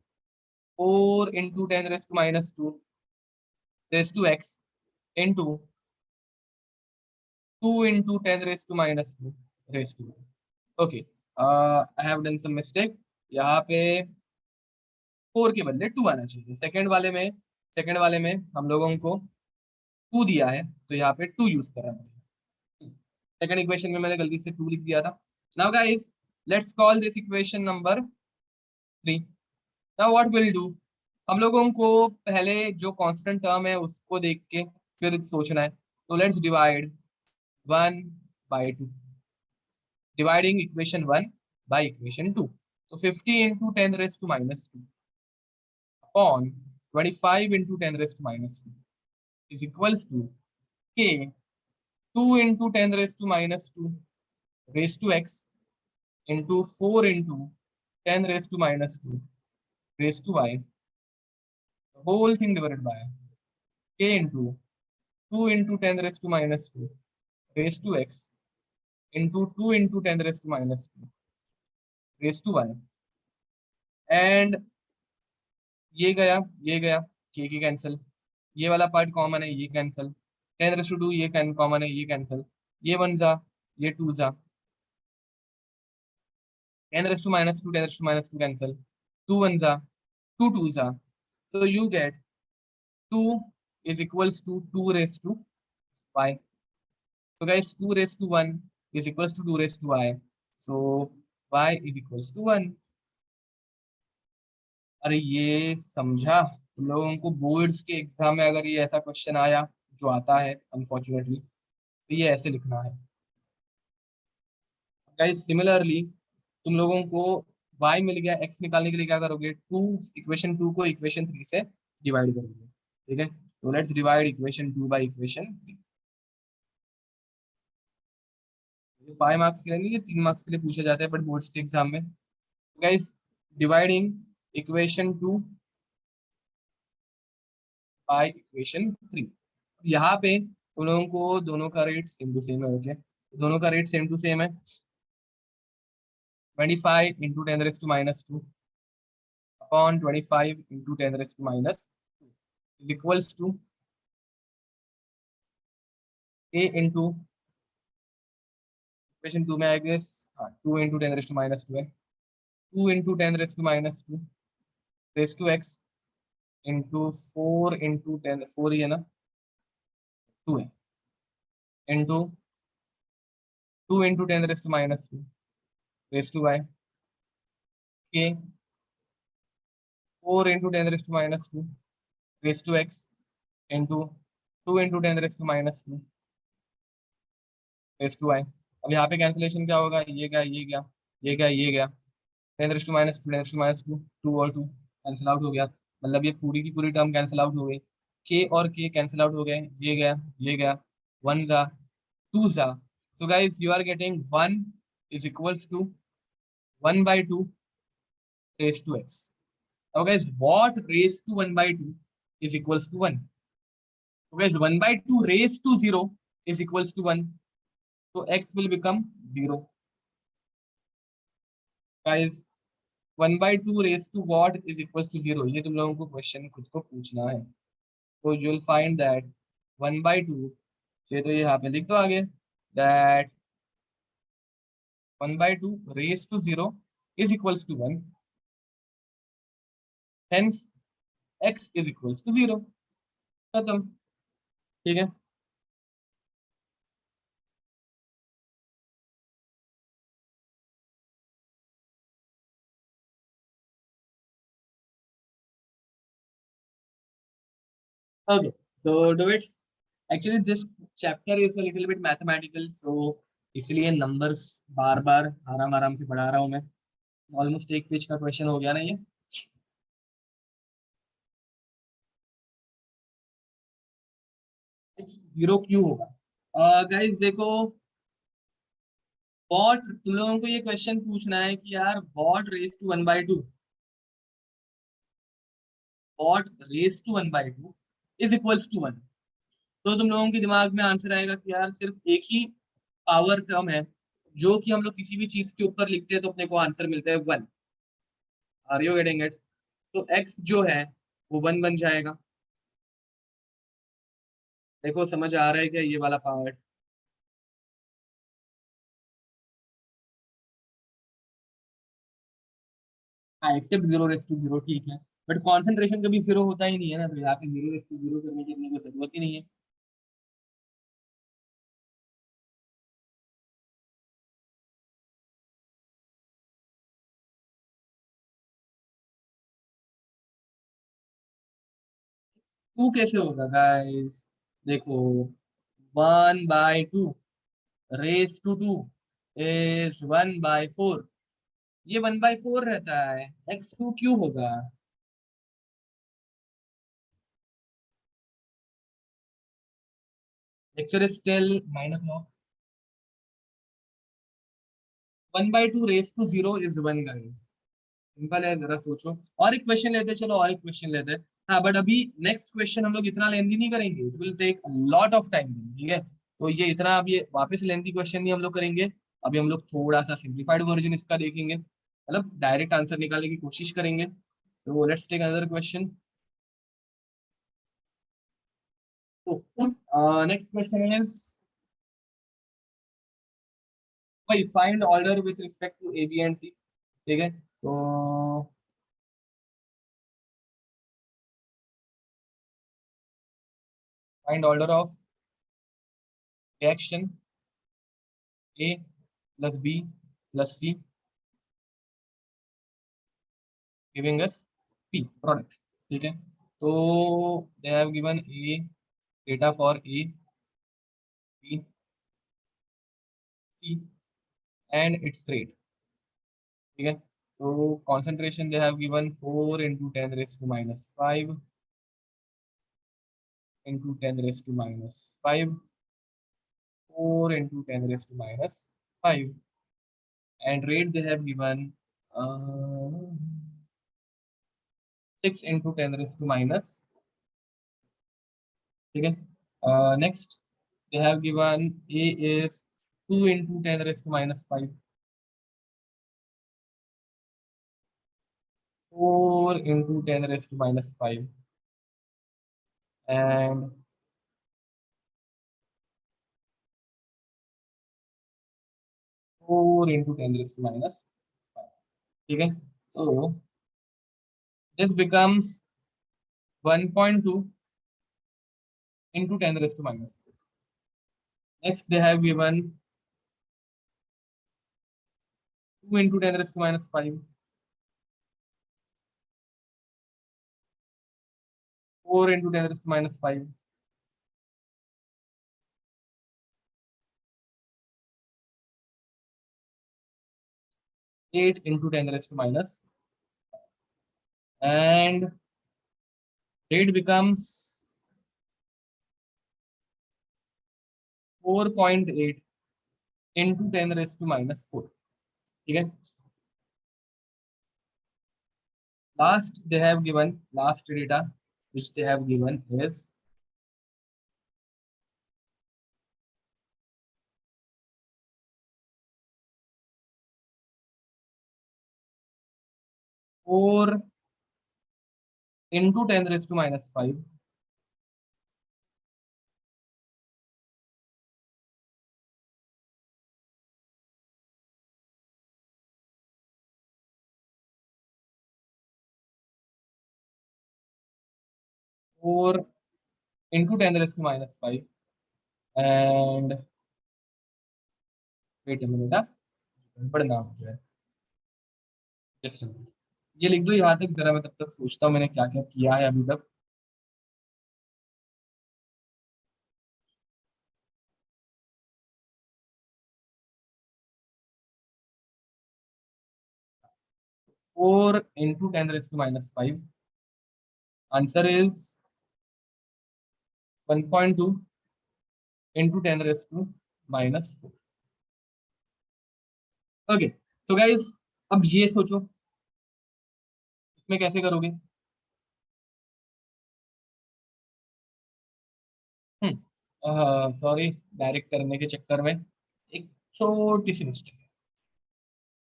Speaker 1: 4 into 10 raised to minus 2 raised to x into 2 into 10 raised to minus 2 raised to. Okay, I have done some mistake. यहाँ पे 4 के बदले 2 आना चाहिए. सेकंड वाले में हम लोगों को 2 दिया है तो यहाँ पे 2 यूज करना पड़ेगा. सेकंड इक्वेशन में मैंने गलती से 2 लिख दिया था. Now guys let's call this equation number 3. Now what will do, हम लोगों को पहले जो कांस्टेंट टर्म है उसको देख के फिर सोचना है. तो let's divide 1 by 2. Dividing equation 1 by equation 2. So 50 into 10 raised to minus 2 upon 25 into 10 raised to minus 2 is equals to k 2 into 10 raised to minus 2 raised to x into 4 into 10 raised to minus 2 raised to y. The whole thing divided by k into 2 into 10 raised to minus 2 raised to x into 2 into 10 raised to minus 2 raised to y. And ये गया के cancel, ये वाला part common है, ये cancel. 10 raise to 2 ये common है, ये कैंसिल. ये 1 जा, ये 2 जा. 10 raise to minus 2 10 raise to minus 2 cancel. 2 1 जा, 2 2 जा. So you get 2 is equals to 2 raised to y. So guys 2 raised to 1 is equals to 2 raised to y. So y is equals to 1. अरे ये समझा. तुम लोगों को boards के exam में अगर ये ऐसा क्वेश्चन आया, जो आता है अनफॉर्चुनेटली, तो ये ऐसे लिखना है. गाइस सिमिलरली तुम लोगों को y मिल गया, x निकालने के लिए क्या करोगे, इक्वेशन 2 को इक्वेशन 3 से डिवाइड करोगे. ठीक है, तो let's divide equation 2 by equation 3. 5 marks के लिए नहीं, ये 3 मार्क्स के लिए पूछा जाता है बट बोर्ड्स के एग्जाम में. Guys dividing equation 2 by equation 3. यहाँ पे तुम लोगों को दोनों का रेट सेम टू सेम है. ओके, दोनों का रेट सेम टू सेम है. 25 into 10 raised to minus 2 upon 25 into 10 raised to minus 2 is equals to a into equation 2 में I guess 2 into 10 raised to minus 2 है. 2 into 10 raised to minus 2 raised to x into 4 into 10, 4 ही है ना, 2 है, into 2 into 10 raised to minus 2 raised to y. k 4 into 10 raised to minus 2 raised to x into 2 into 10 raised to minus 2 raised to y. अब यहाँ पे cancellation क्या होगा, ये गया, ये गया, ये गया, ये गया. 10 raise to minus 2 10 raise to minus 2 2 और 2 कैंसिल आउट हो गया. मतलब ये पूरी की पूरी टर्म कैंसिल आउट हो गई. के और के कैंसिल आउट हो गए. ये गया, ये गया. 1 जा, 2 जा. So guys you are getting 1 is equals to 1 by 2 raised to x. Now guys, what raised to 1 by 2 is equals to 1? So guys 1 by 2 raised to 0 is equals to 1. So x will become 0. Guys 1 by 2 raised to what is equals to 0, ये तुम लोगों को question खुद को पूछना है. तो you will find that 1 by 2, ये तो यहाँ पे लिख दो आगे, that 1 by 2 raised to 0 is equals to 1. Hence x is equals to 0. खत्म. ठीक है. Okay, so do it. Actually this chapter is a little bit mathematical, so इसलिए नंबर्स बार बार आराम आराम से पढ़ा रहा हूँ मैं. ऑलमोस्ट एक पेज का क्वेश्चन हो गया ना ये. जीरो क्यों होगा? गाइस देखो, वॉट तुम लोगों को ये क्वेश्चन पूछना है कि यार वॉट रेज टू 1 by 2. और raise to 1/2 is equals to 1। तो तुम लोगों के दिमाग में आंसर आएगा कि यार सिर्फ एक ही पावर टर्म है जो कि हम लोग किसी भी चीज के ऊपर लिखते हैं तो अपने को आंसर मिलता है 1। Are you getting it? तो x जो है वो 1 बन जाएगा। देखो समझ आ रहा है क्या ये वाला पार्ट? हाँ, एक्सेप्ट 0 रेस टू 0 ठीक है। बट कॉन्सेंट्रेशन कभी 0 होता ही नहीं है ना, तो यहाँ पे 0 रेस टू 0 करने की अपने को जरूरत ही नहीं है। टू कैसे होगा गाइस? देखो 1/2 रेस टू 2 इज 1/4। ये 1/4 रहता है, x2 क्यों होगा? Lecture is still 9 o'clock। 1/2 raise to 0 is 1 guys. Simple है, जरा सोचो। और एक क्वेश्चन लेते हैं, चलो और एक क्वेश्चन लेते हैं। हाँ बट अभी नेक्स्ट क्वेश्चन हम लोग इतना लेंदी नहीं करेंगे, it will take lot of time, ठीक है? तो ये इतना, अब ये वापस लेंदी क्वेश्चन नहीं हम लोग करेंगे। अभी हम लोग थोड़ा सा सिंप्लीफाइड वर्जन इसका देखेंगे, मतलब डायरेक्ट आंसर निकालने की कोशिश करेंगे। तो लेट्स टेक अनदर क्वेश्चन। तो नेक्स्ट क्वेश्चन इज भाई find order with respect to A B and C. ठीक है, तो find order of reaction A plus B plus C giving us P product. ठीक है, तो they have given a data for A B C and its rate. ठीक है, तो concentration they have given 4 × 10⁻⁵ 4 × 10⁻⁵ 4 × 10⁻⁵ and rate they have given uh, 6 × 10⁻⁻। ठीक है, next they have given a is 2 × 10⁻⁵ 4 × 10⁻⁵ and 4 × 10⁻⁵। ठीक है, तो this becomes 1.2 into 10⁻⁻। Next they have given 2 into 10⁻⁵, 4 × 10⁻⁵, 8 × 10⁻⁻, and rate becomes 4.8 into 10⁻⁴। ठीक है, last data which they have given is 4 × 10⁻⁵, 4 × 10⁻⁵, and wait a minute, बड़ा नाम क्या है? Just a minute. ये लिख दो यहाँ तक, जरा मैं तब तक सोचता हूँ मैंने क्या क्या किया है अभी तक। 4 × 10⁻⁵, answer is 1.2 into 10⁻⁻⁴। Okay, so guys अब ये सोचो इसमें कैसे करोगे। सॉरी, डायरेक्ट करने के चक्कर में एक छोटी सी मिस्टेक है,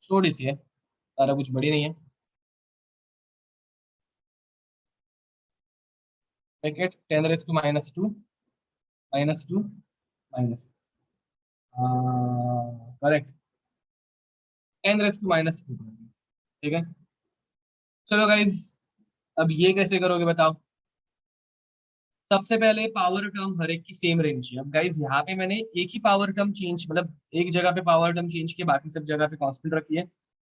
Speaker 1: छोटी सी है, सारा कुछ बड़ी नहीं है। ब्रैकेट 10⁻², -2, माइनस, करेक्ट, 10⁻², ठीक है। चलो गाइज, अब ये कैसे करोगे बताओ। सबसे पहले पावर टर्म हर एक की सेम रेंज है। अब गाइज यहाँ पे मैंने एक ही पावर टर्म चेंज, मतलब एक जगह पे पावर टर्म चेंज किया, बाकी सब जगह पे कांस्टेंट रखी है।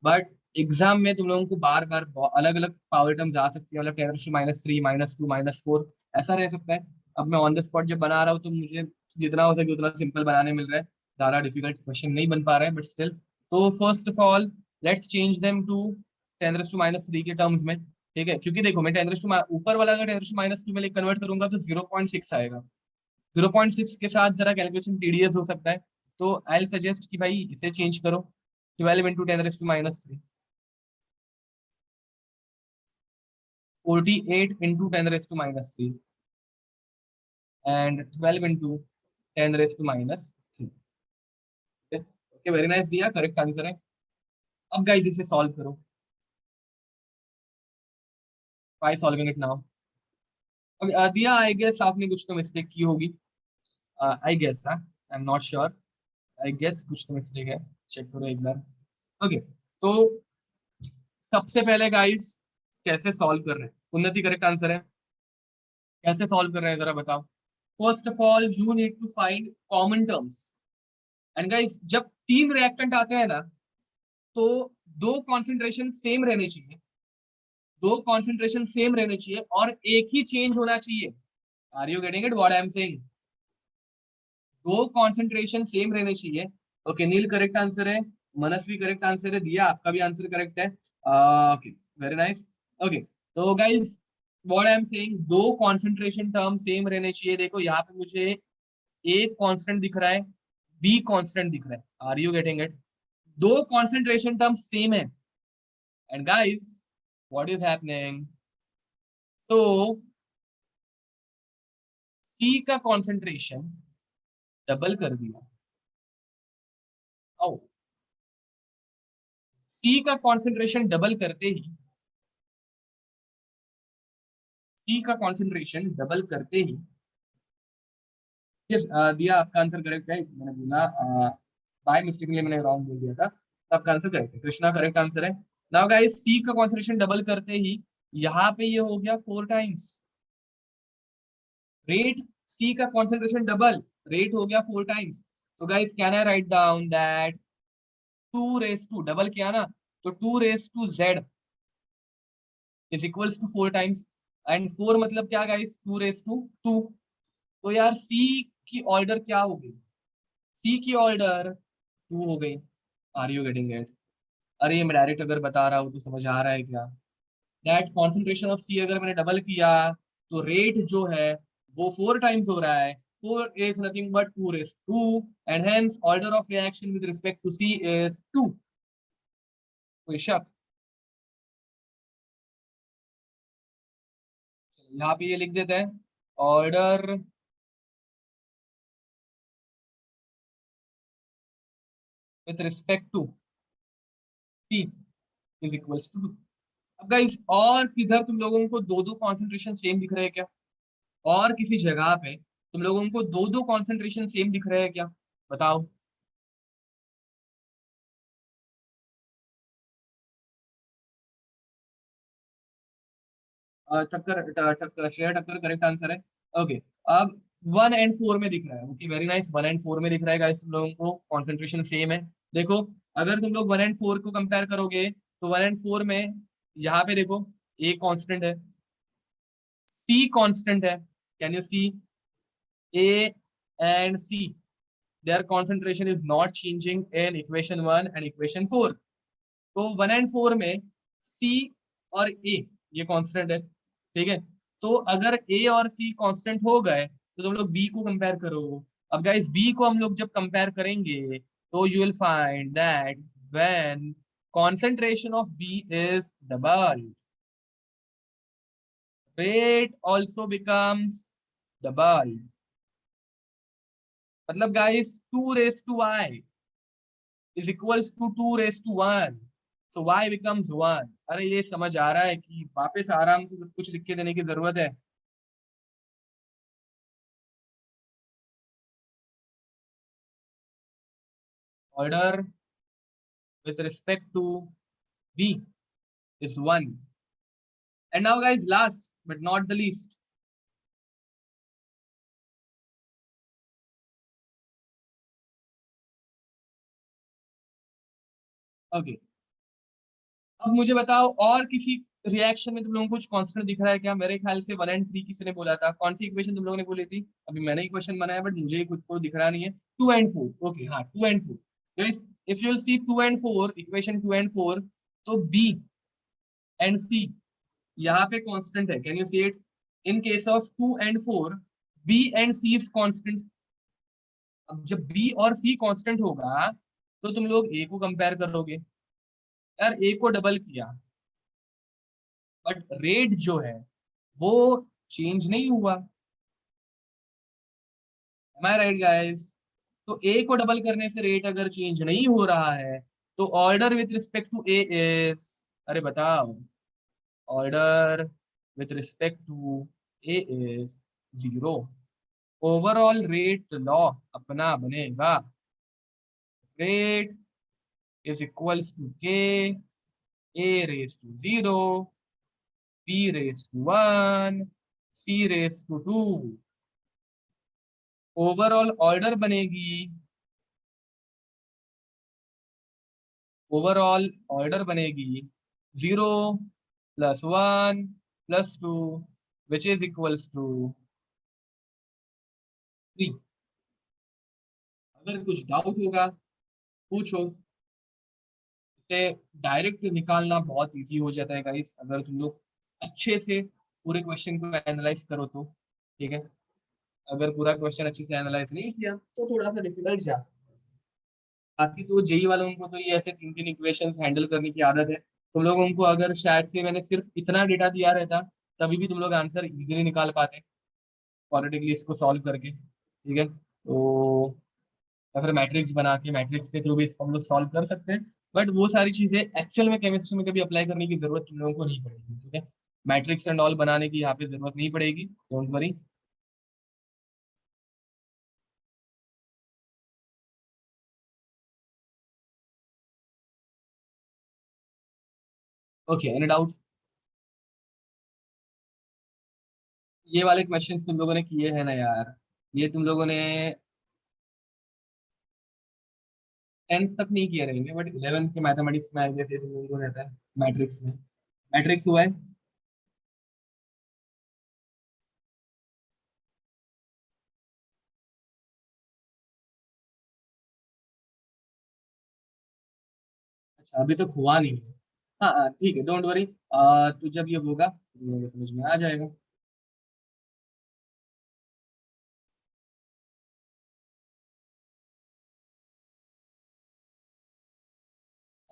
Speaker 1: बट एग्जाम में तुम लोगों को बार बार अलग अलग पावर टर्म्स आ सकती है, मतलब 10⁻³ -2 -4 ऐसा रह सकता है। अब मैं ऑन द स्पॉट जब बना रहा हूँ तो मुझे जितना हो सके उतना सिंपल बनाने मिल रहा है, ज्यादा डिफिकल्ट क्वेश्चन नहीं बन पा रहा है, बट स्टिल। तो first of all let's change them to 10⁻³ के टर्म्स में, ठीक है। क्योंकि देखो मैं 10 ऊपर वाला अगर 10⁻² में कन्वर्ट करूंगा तो 0.6 आएगा। 0.6 के साथ जरा कैलकुलेशन टीडीएस हो सकता है, तो आई सजेस्ट कि भाई इसे चेंज करो। 12 into 10⁻³, 48 into 10⁻³ and 12 into 10⁻³। Okay, very nice, दिया करेक्ट आंसर है। अब गाइस इसे सॉल्व करो, ट्राई सॉल्विंग इट नाउ। दिया, आई गेस आपने कुछ तो मिस्टेक की होगी, I guess, I am not sure, I guess कुछ तो मिस्टेक है, चेक करो एक बार। ओके, तो सबसे पहले गाइस कैसे सॉल्व कर रहे हैं, उन्नति करेक्ट आंसर है। कैसे सॉल्व कर रहे हैं जरा बताओ। First of all you need to find common terms, and guys जब तीन रिएक्टेंट आते हैं ना, तो दो कॉन्सेंट्रेशन सेम रहने चाहिए, दो कॉन्सेंट्रेशन सेम रहने चाहिए और एक ही चेंज होना चाहिए। Are you getting it what I am saying. दो कॉन्सेंट्रेशन सेम रहने चाहिए। ओके, नील करेक्ट आंसर है, मनस्वी करेक्ट आंसर है, दिया आपका भी आंसर करेक्ट है। Okay, very nice. ओके, तो guys what I am saying, दो कॉन्सेंट्रेशन टर्म सेम रहने चाहिए। देखो यहाँ पे मुझे एक कांस्टेंट दिख रहा है, बी कांस्टेंट दिख रहा है, आर यू गेटिंग इट। दो कॉन्सेंट्रेशन टर्म सेम है, and guys what is happening, so C का कॉन्सेंट्रेशन डबल कर दिया। आओ, सी का कॉन्सेंट्रेशन डबल करते ही, सी का कॉन्सेंट्रेशन डबल करते ही, यस दिया आपका आंसर करेक्ट है, मैंने बोला बाय मिस्टेकली मैंने रॉन्ग बोल दिया था, तो आपका आंसर करेक्ट है, कृष्णा करेक्ट आंसर है। नाउ गाइस सी का कॉन्सेंट्रेशन डबल करते ही यहाँ पे ये हो गया 4 टाइम्स रेट, सी का कॉन्सेंट्रेशन डबल, रेट हो गया 4 टाइम्स। तो guys can I write down that 2 raise to, double किया ना, तो 2 raise to Z is equals to 4 times, and 4 मतलब क्या गाइस, 2 रेस टू 2। तो यार सी की ऑर्डर क्या हो गई, सी की ऑर्डर 2 हो गई। Are you getting it. अरे ये मैं डायरेक्ट अगर बता रहा हूँ तो समझ आ रहा है क्या, दैट कॉन्सेंट्रेशन ऑफ सी अगर मैंने डबल किया तो रेट जो है वो 4 टाइम्स हो रहा है, 4 is nothing but 2 raise to, and hence order of reaction with respect to C is 2। कोई शक, यहाँ पे ये लिख देते हैं, order with respect to C is equals to 2। अब गाइस और किधर तुम लोगों को दो दो कॉन्सेंट्रेशन सेम दिख रहे हैं क्या, और किसी जगह पे तुम लोगों को दो दो कॉन्सेंट्रेशन सेम दिख रहे हैं क्या, बताओ। ठक्कर, श्रेया ठक्कर करेक्ट आंसर है। ओके, अब 1 एंड 4 में दिख रहा है, ओके वेरी नाइस, 1 एंड 4 में दिख रहा है गाइस, तुम लोगों को कॉन्सेंट्रेशन सेम है। देखो अगर तुम लोग 1 एंड 4 को कंपेयर करोगे तो 1 एंड 4 में यहाँ पे देखो ए कांस्टेंट है, सी कांस्टेंट है, can you see, A and C their concentration is not changing in equation 1 and equation 4। तो 1 एंड 4 में C और A ये कांस्टेंट है, ठीक है। तो अगर A और C कांस्टेंट हो गए तो तुम लोग B को कंपेयर करो। अब गाइस B को हम लोग जब कंपेयर करेंगे तो you will find that when concentration of B is double, rate also becomes double, मतलब guys 2 raise to y is equals to 2 raise to 1, so y becomes 1। अरे ये समझ आ रहा है कि वापस आराम से सब कुछ लिख के देने की जरूरत है। Order with respect to b is 1. And now guys, last but not the least, okay, अब मुझे बताओ और किसी रिएक्शन में तुम लोगों को कुछ कांस्टेंट दिख रहा है क्या? मेरे ख्याल से 1 एंड 3 किसी ने बोला था। कौन सी इक्वेशन तुम लोगों ने बोली थी? अभी मैंने ही क्वेश्चन बनाया बट मुझे ही खुद को दिख रहा नहीं है। 2 एंड 4, ओके, हाँ 2 and 4। Guys if you will see 2 and 4, equation 2 and 4, तो बी एंड सी यहाँ पे कांस्टेंट है। Can you see it? In case of 2 and 4, B and C is constant. अब जब बी और सी कांस्टेंट होगा तो तुम लोग ए को कंपेयर करोगे। यार ए को डबल किया बट रेट जो है वो चेंज नहीं हुआ। एम आई राइट गाइस? तो ए को डबल करने से रेट अगर चेंज नहीं हो रहा है तो order with respect to A is, अरे बताओ, order with respect to A is 0। Overall rate law अपना बनेगा, rate is equals to K A raise to 0 b raise to 1 c raise to 2। Overall order बनेगी, overall order बनेगी 0 plus 1 plus 2 which is equals to 3। अगर कुछ doubt होगा पूछो। इसे direct निकालना बहुत इजी हो जाता है गाइस अगर तुम लोग अच्छे से पूरे क्वेश्चन को एनालाइज करो तो। ठीक है, अगर पूरा क्वेश्चन अच्छे से एनालाइज नहीं किया तो थोड़ा सा डिफिकल्ट जा सकता है। बाकी तो जेई वालों को तो ये ऐसे 3 3 इक्वेशंस हैंडल करने की आदत है। तुम लोगों को अगर शायद से मैंने सिर्फ इतना डेटा दिया रहता तभी भी तुम लोग आंसर इजीली निकाल पाते क्वाड्रेटिकली इसको सॉल्व करके। ठीक है, तो या फिर मैट्रिक्स बना के मैट्रिक्स के थ्रू भी इसको हम लोग सॉल्व कर सकते हैं। बट वो सारी चीजें एक्चुअल में केमिस्ट्री में कभी अप्लाई करने की जरूरत तुम लोगों को नहीं पड़ेगी। ठीक है, मैट्रिक्स एंड ऑल बनाने की यहाँ पे जरूरत नहीं पड़ेगी, don't worry. Okay, any doubt? ये वाले क्वेश्चंस तुम लोगों ने किए हैं ना यार? ये तुम लोगों ने 10th तक नहीं किए रहेंगे बट 11th के मैथमेटिक्स में आएंगे फिर तुम लोगों को रहता है मैट्रिक्स में। मैट्रिक्स हुआ है? अच्छा अभी तक हुआ नहीं है। हाँ हाँ ठीक है, डोंट वरी। तो जब ये होगा तो तुम लोगों को समझ में आ जाएगा।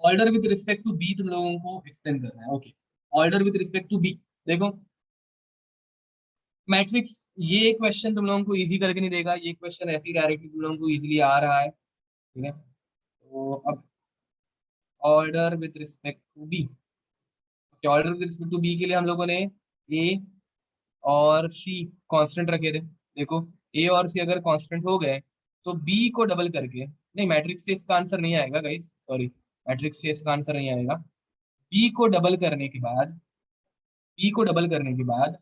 Speaker 1: Order with respect to B तुम लोगों को एक्सप्लेन करना है। Okay, order with respect to B. देखो मैट्रिक्स, ये क्वेश्चन तुम लोगों को इजी करके नहीं देगा, ये क्वेश्चन ऐसे ही डायरेक्टली तुम लोगों को इजीली आ रहा है। ठीक है, तो अब order with respect to B, order with respect to B के लिए हम लोगों ने ए और सी कांस्टेंट रखे थे। देखो ए और सी अगर कांस्टेंट हो गए तो बी को डबल करके, नहीं मैट्रिक्स से इसका आंसर नहीं आएगा गाइस, सॉरी, मैट्रिक्स से इसका आंसर नहीं आएगा। बी को डबल करने के बाद, बी को डबल करने के बाद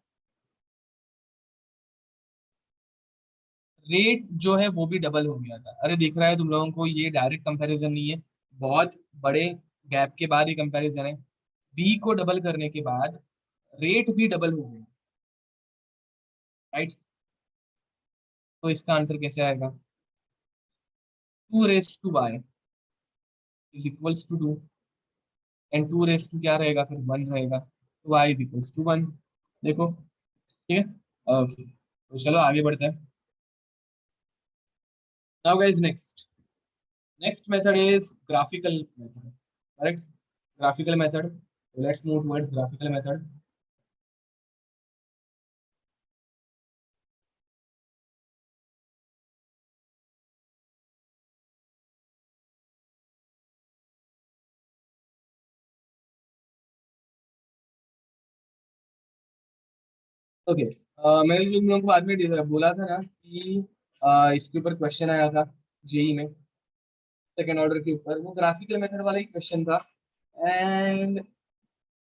Speaker 1: रेट जो है वो भी डबल हो गया था। अरे दिख रहा है तुम लोगों को, ये डायरेक्ट कंपैरिजन नहीं है, बहुत बड़े गैप के बाद ये कंपैरिजन है। बी को डबल करने के बाद रेट भी डबल हो गया, राइट? तो इसका आंसर कैसे आएगा? 2 raise to Y is equals to 2 and 2 raise to क्या रहेगा फिर? 1 रहेगा, तो वाई इज इक्वल्स टू 1। देखो, ठीक है, ओके, तो चलो आगे बढ़ते हैं। Now guys next, next method is graphical method, correct? Graphical method, let's move towards graphical method. Okay, मैंने तुम लोगों को बाद में बोला था ना कि इसके ऊपर क्वेश्चन आया था जेई में, सेकेंड ऑर्डर के ऊपर, वो ग्राफिकल मेथड वाला ही क्वेश्चन था, and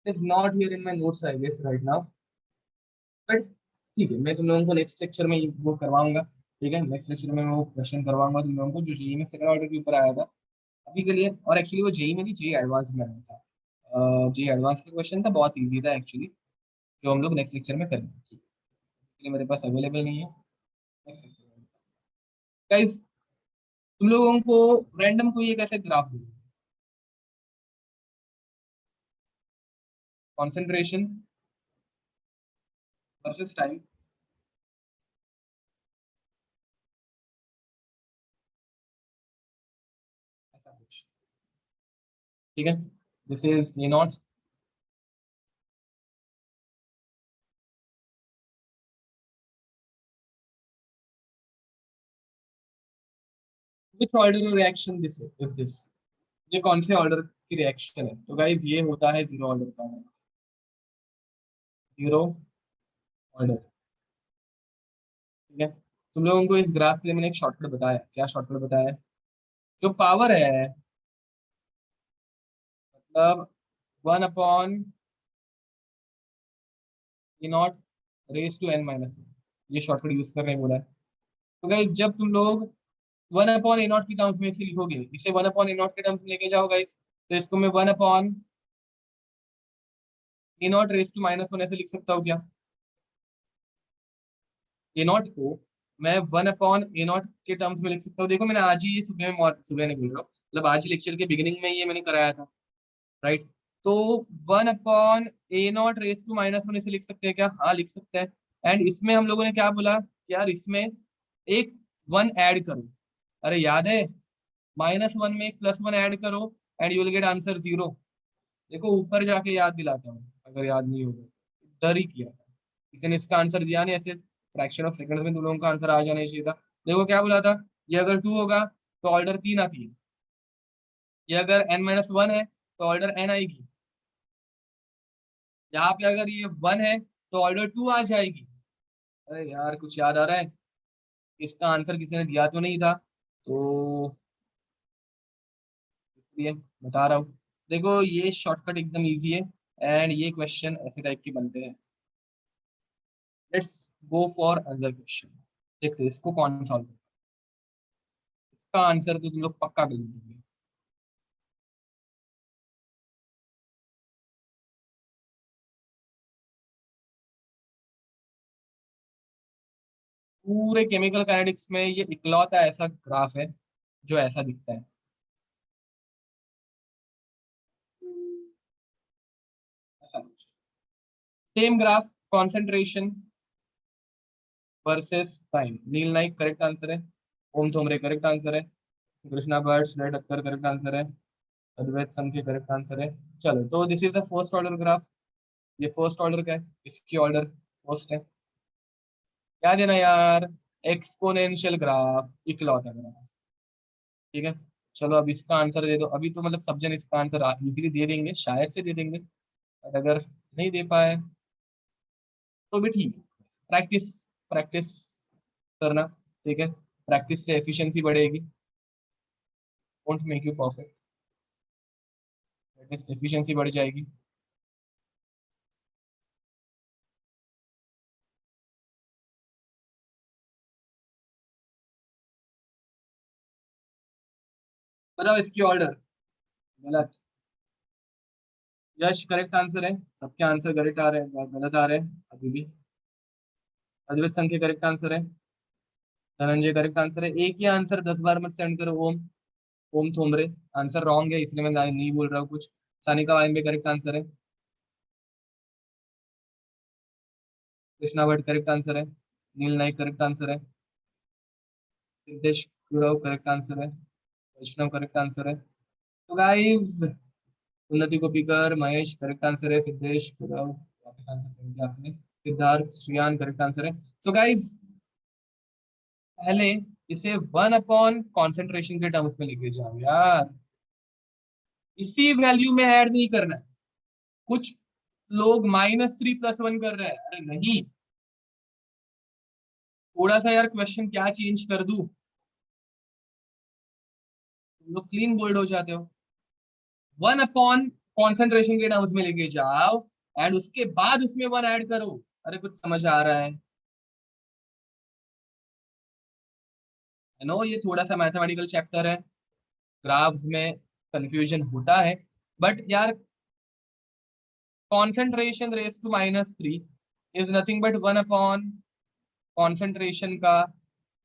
Speaker 1: is not here in my notes I guess right now, but ठीक है, मैं तुम लोगों को नेक्स्ट लेक्चर में वो करवाऊंगा। ठीक है, नेक्स्ट लेक्चर में मैं वो क्वेश्चन करवाऊंगा तुम लोगों को जो जेई में सेकंड ऑर्डर के ऊपर आया था अभी के लिए। और एक्चुअली वो जेई में नहीं, जेई एडवांस में आया था। जेई एडवांस का क्वेश्चन था, बहुत ईजी था एक्चुअली, जो हम लोग नेक्स्ट लेक्चर में करेंगे। ठीक है, इसलिए मेरे पास अवेलेबल नहीं है नेक्स्ट लेक्चर में। गाइस, तुम लोगों को रैंडम कोई एक ऐसे ग्राफ दूंगा, कॉन्सेंट्रेशन वर्सेस टाइम, ऐसा कुछ। ठीक है, this is A naught, which order reaction this is this, ये कौन से ऑर्डर की रिएक्शन है? तो गाइस ये होता है जीरो ऑर्डर का, जीरो ऑर्डर। ठीक है, तुम लोगों को इस ग्राफ के लिए मैंने एक शॉर्टकट बताया, क्या शॉर्टकट बताया है? जो पावर है, मतलब 1/, A naught raise to n minus, ये शॉर्टकट यूज करने बोला है। तो गाइस जब तुम लोग 1/a0 की टर्म्स में इसे लिखोगे, इसे 1/a0 के टर्म्स में लेके जाओ गाइस, तो इसको मैं 1/a0 रेस टू -1 ऐसे लिख सकता हूँ क्या? a0 को मैं 1/a0 के टर्म्स में लिख सकता हूँ। देखो मैंने आज ही ये सुबह में, सुबह नहीं बोल रहा हूँ, मतलब आज ही लेक्चर के बिगिनिंग में ये मैंने कराया था, राइट? तो 1/a0 रेस टू -1 इसे लिख सकते हैं क्या? हाँ लिख सकते हैं। एंड इसमें हम लोगों ने क्या बोला कि यार इसमें एक 1 ऐड करो, अरे याद है, -1 में एक +1 ऐड करो and you will get answer 0। देखो ऊपर जाके याद दिलाता हूँ अगर याद नहीं होगा, डर ही किया था किसी ने, इसका आंसर दिया नहीं, ऐसे फ्रैक्शन ऑफ सेकंड में तुम लोगों का आंसर आ जाना चाहिए था। देखो क्या बोला था, ये अगर 2 होगा तो ऑर्डर 3 आती है, ये अगर n-1 है तो ऑर्डर n आएगी, यहाँ पे अगर ये 1 है तो ऑर्डर 2 आ जाएगी। अरे यार कुछ याद आ रहा है? इसका आंसर किसी ने दिया तो नहीं था, तो इसलिए बता रहा हूँ। देखो ये शॉर्टकट एकदम इजी है, एंड ये क्वेश्चन ऐसे टाइप के बनते हैं। Let's go for another question, देखते हैं इसको कौन सॉल्व करेगा। इसका आंसर तो तुम लोग पक्का कर दोगे। पूरे केमिकल काइनेटिक्स में ये इकलौता ऐसा ग्राफ है जो ऐसा दिखता है। ऐसा कुछ same graph, concentration versus time. Neel Naik correct answer है, ओम थोमरे करेक्ट आंसर है, कृष्णा भट्ट, श्रेय टक्कर करेक्ट आंसर है, अद्वैत संख्य करेक्ट आंसर है। चलो तो this is the first order graph, ये फर्स्ट ऑर्डर का है, इसकी ऑर्डर फर्स्ट है। क्या देना यार, एक्सपोनेंशियल ग्राफ, इकलौता ग्राफ। ठीक है, चलो अब इसका आंसर दे दो। अभी तो मतलब सब जन इसका आंसर इजीली दे देंगे, शायद से दे देंगे, और अगर नहीं दे पाए तो भी ठीक है, प्रैक्टिस प्रैक्टिस करना। ठीक है, प्रैक्टिस से एफिशिएंसी बढ़ेगी, won't make you perfect, practice efficiency बढ़ जाएगी। बताओ इसकी ऑर्डर। गलत, यश करेक्ट आंसर है, सबके आंसर करेक्ट आ रहे हैं, गलत आ रहे हैं अभी भी। अद्वैत संख्या करेक्ट आंसर है, धनंजय करेक्ट आंसर है। एक ही आंसर 10 बार मत सेंड करो, ओम, ओम थोमरे आंसर रॉन्ग है, इसलिए मैं नहीं बोल रहा हूँ कुछ। सानिका वाइम्बे करेक्ट आंसर है, कृष्णा भट्ट करेक्ट आंसर है, नील नाइक करेक्ट आंसर है, सिद्धेश गुरव करेक्ट आंसर है, वैष्णव करेक्ट आंसर है। तो गाइस, उन्नति कोपीकर, महेश करेक्ट आंसर है, सिद्धेश गुरव वापस आंसर कर दिया आपने, सिद्धार्थ श्रियान करेक्ट आंसर है। सो गाइस, पहले इसे 1 अपॉन कॉन्सेंट्रेशन के टर्म्स में लेके जाओ यार, इसी वैल्यू में ऐड नहीं करना है। कुछ लोग -3 + 1 कर रहे हैं, अरे नहीं, थोड़ा सा यार क्वेश्चन क्या चेंज कर दूं, तुम लोग क्लीन बोल्ड हो जाते हो। 1 अपॉन कॉन्सेंट्रेशन के टर्म्स में लेके जाओ एंड उसके बाद उसमें 1 ऐड करो। अरे कुछ समझ आ रहा है? नो ये थोड़ा सा मैथमेटिकल चैप्टर है, ग्राफ्स में कंफ्यूजन होता है, बट यार concentration raise to -3 is nothing but 1 upon concentration का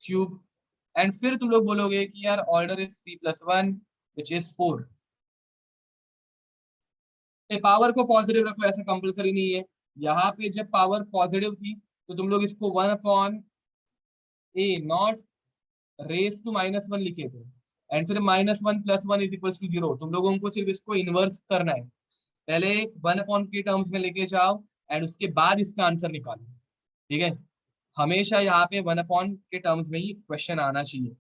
Speaker 1: क्यूब। एंड फिर तुम लोग बोलोगे कि यार order is 3+1 which is 4। Power को पॉजिटिव रखो, ऐसा कंपलसरी नहीं है। यहाँ पे जब पावर पॉजिटिव थी तो तुम लोग इसको 1/a नॉट रेस टू -1 लिखे थे, एंड फिर -1 + 1 इज इक्वल टू 0। तुम लोगों को सिर्फ इसको इनवर्स करना है, पहले 1 अपॉन के टर्म्स में लेके जाओ एंड उसके बाद इसका आंसर निकालो। ठीक है, हमेशा यहाँ पे 1 अपॉन के टर्म्स में ही क्वेश्चन आना चाहिए।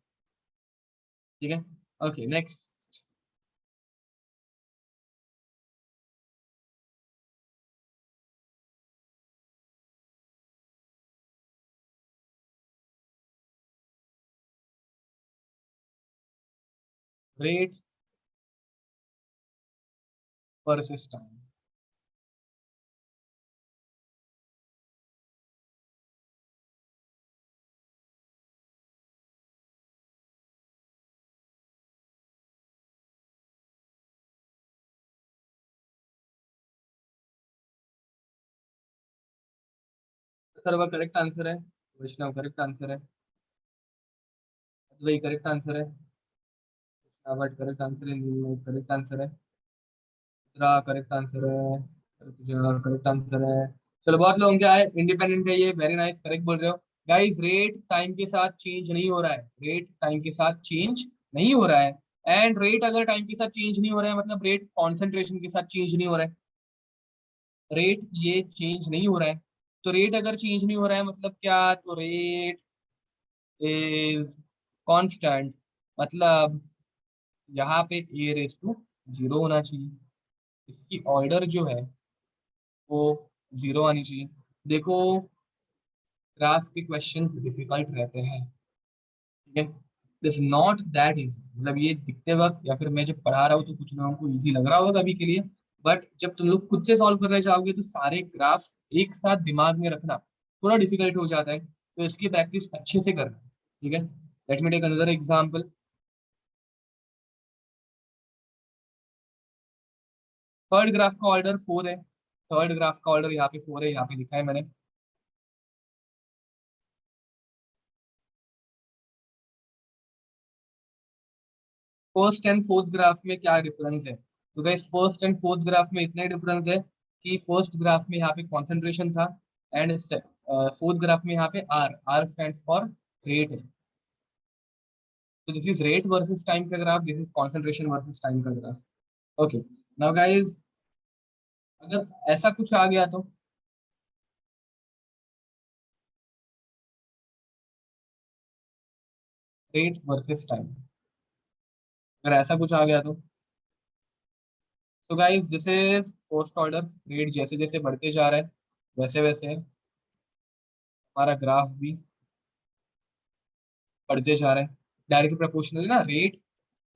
Speaker 1: ठीक है, okay next. Rate versus time. Sir correct answer है, वैष्णव करेक्ट आंसर है, वही करेक्ट आंसर है, बट करेक्ट आंसर है, करेक्ट आंसर है, करेक्ट आंसर है, करेक्ट आंसर है। चलो बहुत लोग क्या है, इंडिपेंडेंट है ये, वेरी नाइस, करेक्ट बोल रहे हो। गाइस रेट टाइम के साथ चेंज नहीं हो रहा है, रेट टाइम के साथ चेंज नहीं हो रहा है। एंड रेट अगर टाइम के साथ चेंज नहीं हो रहा है मतलब रेट कॉन्सेंट्रेशन के साथ चेंज नहीं हो रहा है, रेट ये चेंज नहीं हो रहा है। तो रेट अगर चेंज नहीं हो रहा है मतलब क्या, तो रेट इज कांस्टेंट, मतलब यहाँ पे a⁻0 होना चाहिए, इसकी ऑर्डर जो है वो 0 आनी चाहिए। देखो ग्राफ के क्वेश्चन डिफिकल्ट रहते हैं, ठीक है, दिस नॉट दैट इजी, मतलब ये दिखते वक्त या फिर मैं जब पढ़ा रहा हूँ तो कुछ लोगों को इजी लग रहा होगा अभी के लिए, बट जब तुम लोग खुद से सॉल्व करने जाओगे तो सारे ग्राफ्स एक साथ दिमाग में रखना थोड़ा डिफिकल्ट हो जाता है, तो इसकी प्रैक्टिस अच्छे से करना। ठीक है, let me take another example. Third graph का ऑर्डर 4 है, थर्ड ग्राफ का ऑर्डर यहाँ पे 4 है, यहाँ पे लिखा है मैंने। फर्स्ट एंड फोर्थ ग्राफ में क्या डिफरेंस है? तो guys first and fourth graph में इतना डिफरेंस है कि फर्स्ट ग्राफ में यहाँ पे कॉन्सेंट्रेशन था, एंड फोर्थ ग्राफ में यहाँ पे R, R stands for rate है। तो this is rate versus time का graph, this is concentration versus time का ग्राफ। ओके, नाउ गाइस अगर ऐसा कुछ आ गया तो रेट वर्सेस टाइम, अगर ऐसा कुछ आ गया तो guys this is first order. Rate जैसे जैसे बढ़ते जा रहा है वैसे वैसे हमारा ग्राफ भी बढ़ते जा रहा है, डायरेक्टली प्रोपोर्शनल ना रेट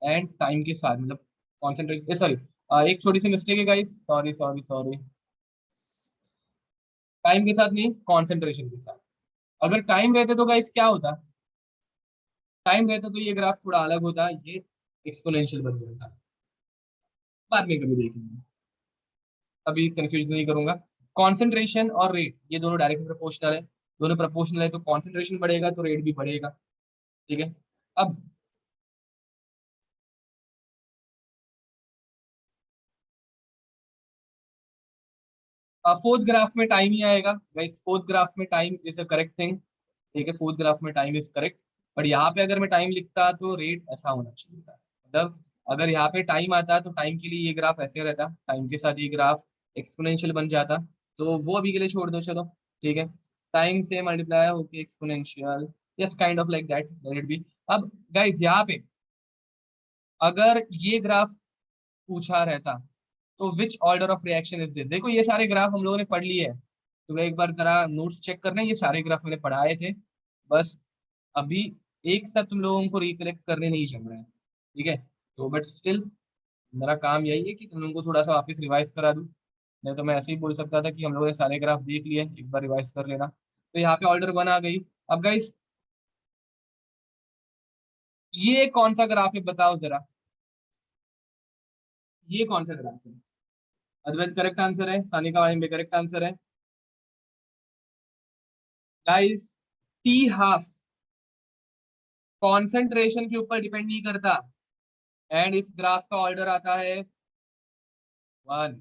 Speaker 1: एंड टाइम के साथ, मतलब कॉन्सेंट्रेट, सॉरी एक छोटी सी मिस्टेक है guys, sorry sorry sorry, time के साथ नहीं, कॉन्सेंट्रेशन के साथ। अगर टाइम रहते तो गाइस क्या होता, टाइम रहता तो ये ग्राफ थोड़ा अलग होता, ये एक्सपोनेंशियल बन जाता, बाद में कभी देखेंगे, अभी कंफ्यूज नहीं करूंगा। कॉन्सेंट्रेशन और रेट ये दोनों डायरेक्टली प्रोपोर्शनल है, दोनों प्रोपोर्शनल है तो कॉन्सेंट्रेशन बढ़ेगा तो रेट भी बढ़ेगा। ठीक है, अब फोर्थ ग्राफ में टाइम ही आएगा गाइस, फोर्थ ग्राफ में time is a correct thing. ठीक है, फोर्थ ग्राफ में टाइम इज करेक्ट, बट यहाँ पे अगर मैं टाइम लिखता तो रेट ऐसा होना चाहिए था, मतलब अगर यहाँ पे टाइम आता तो टाइम के लिए ये ग्राफ ऐसे रहता, टाइम के साथ ये ग्राफ एक्सपोनेंशियल बन जाता, तो वो अभी के लिए छोड़ दो चलो। ठीक है, टाइम से मल्टीप्लाई होके exponential, yes kind of like that, let it be. अब गाइस यहाँ पे अगर ये ग्राफ पूछा रहता तो which order of reaction is this, देखो ये सारे ग्राफ हम लोगों ने पढ़ लिए हैं, तो एक बार जरा नोट्स चेक करना, ये सारे ग्राफ मैंने पढ़ाए थे, बस अभी एक साथ तुम लोगों को रिकलेक्ट करने नहीं चल रहा है, ठीक है। तो बट स्टिल मेरा काम यही है कि तुम लोगों को थोड़ा सा वापस रिवाइज करा दूं। नहीं तो मैं ऐसे ही बोल सकता था कि हम लोगों ने सारे ग्राफ देख लिए, एक बार रिवाइज कर लेना। तो यहाँ पे ऑर्डर 1 आ गई। अब गाइस ये कौन सा ग्राफ है बताओ जरा, ये कौन सा ग्राफ है? अद्वैत करेक्ट आंसर है, सानिका वाइम भी करेक्ट आंसर है। गाइस टी हाफ कॉन्सेंट्रेशन के ऊपर डिपेंड नहीं करता, एंड इस ग्राफ का ऑर्डर आता है 1।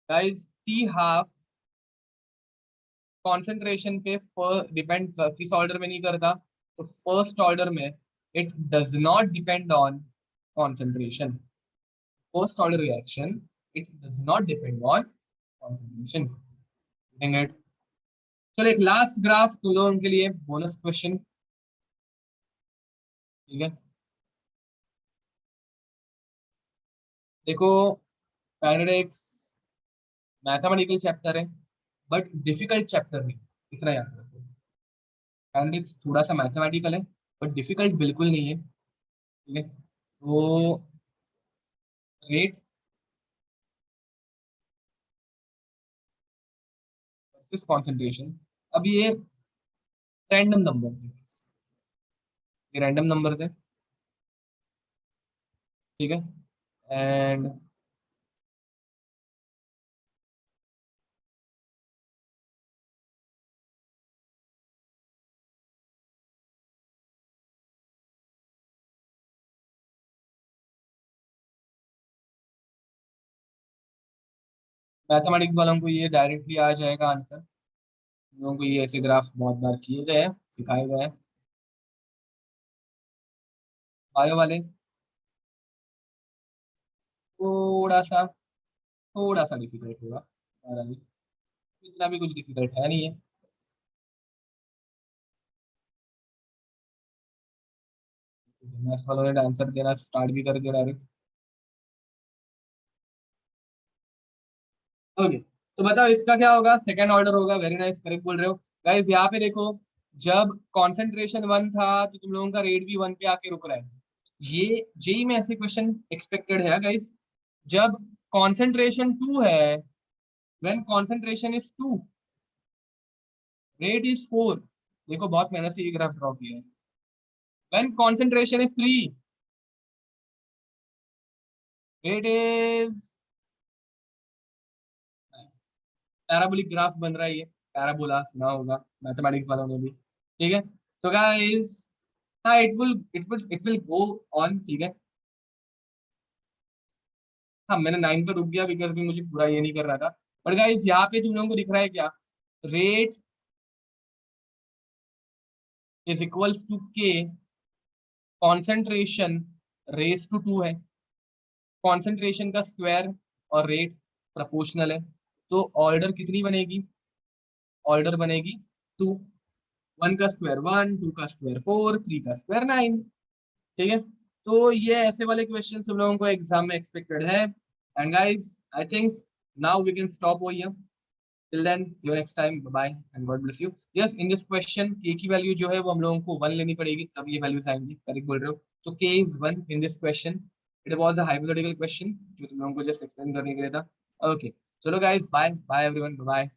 Speaker 1: गाइस टी हाफ कॉन्सेंट्रेशन पे डिपेंड किस ऑर्डर में नहीं करता, तो फर्स्ट ऑर्डर में it does not depend on concentration. First order reaction it does not depend on concentration. चलो एक लास्ट ग्राफ तुम लोगों के लिए बोनस क्वेश्चन, ठीक है। देखो पैराडॉक्स मैथमेटिकल चैप्टर है बट डिफिकल्ट चैप्टर नहीं, इतना याद रखो। पैराडॉक्स थोड़ा सा मैथमेटिकल है बट डिफिकल्ट बिल्कुल नहीं है, ठीक है। तो रेट वर्सेस कॉन्सेंट्रेशन, अब ये रैंडम नंबर थे, ये रैंडम नंबर थे, ठीक है। एंड मैथमेटिक्स वालों को ये डायरेक्टली आ जाएगा आंसर, लोगों को ये ऐसे ग्राफ बहुत बार किए गए हैं, सिखाए गए हैं। बायो वाले थोड़ा सा, थोड़ा सा डिफिकल्ट होगा, ज़्यादा नहीं, इतना भी कुछ डिफिकल्ट है नहीं है। मैथ्स वालों ने आंसर देना स्टार्ट भी कर दिया डायरेक्ट। ओके तो बताओ इसका क्या होगा, सेकंड ऑर्डर होगा, वेरी नाइस करेक्ट बोल रहे हो। गाइस यहाँ पे देखो, जब कॉन्सेंट्रेशन 1 था तो तुम लोगों का रेट भी 1 पे आके रुक रहा है। ये जेई में ऐसे क्वेश्चन एक्सपेक्टेड है गाइस। जब कॉन्सेंट्रेशन 2 है, when concentration is 2 rate is 4, देखो बहुत मेहनत से ये ग्राफ ड्रॉ किया है। When concentration is 3 rate is, parabolic graph बन रहा है ये, पैराबोला सुना होगा मैथमेटिक्स वालों ने भी, ठीक है। तो गाइस हाँ इट विल गो ऑन, ठीक है। हाँ मैंने 9 पर रुक गया बिकॉज मुझे पूरा ये नहीं कर रहा था। बट गाइस यहाँ पे तुम लोगों को दिख रहा है क्या, rate is equals to K concentration raise to 2 है, कॉन्सेंट्रेशन का स्क्वायर और रेट प्रोपोर्शनल है, तो ऑर्डर कितनी बनेगी, ऑर्डर बनेगी 2। 1 का स्क्वायर 1, 2 का स्क्वायर 4, 3 का स्क्वायर 9, ठीक है। तो ये ऐसे वाले क्वेश्चन हम लोगों को एग्जाम में एक्सपेक्टेड है। And guys I think now we can stop over here, till then see you next time, bye bye and God bless you. Yes in this question के की वैल्यू जो है वो हम लोगों को 1 लेनी पड़ेगी तब ये वैल्यूज आएंगी, करेक्ट बोल रहे हो। तो के is 1 in this question, it was a hypothetical question जो तुम लोगों को जस्ट एक्सप्लेन करने के लिए था। ओके चलो guys bye bye everyone, bye.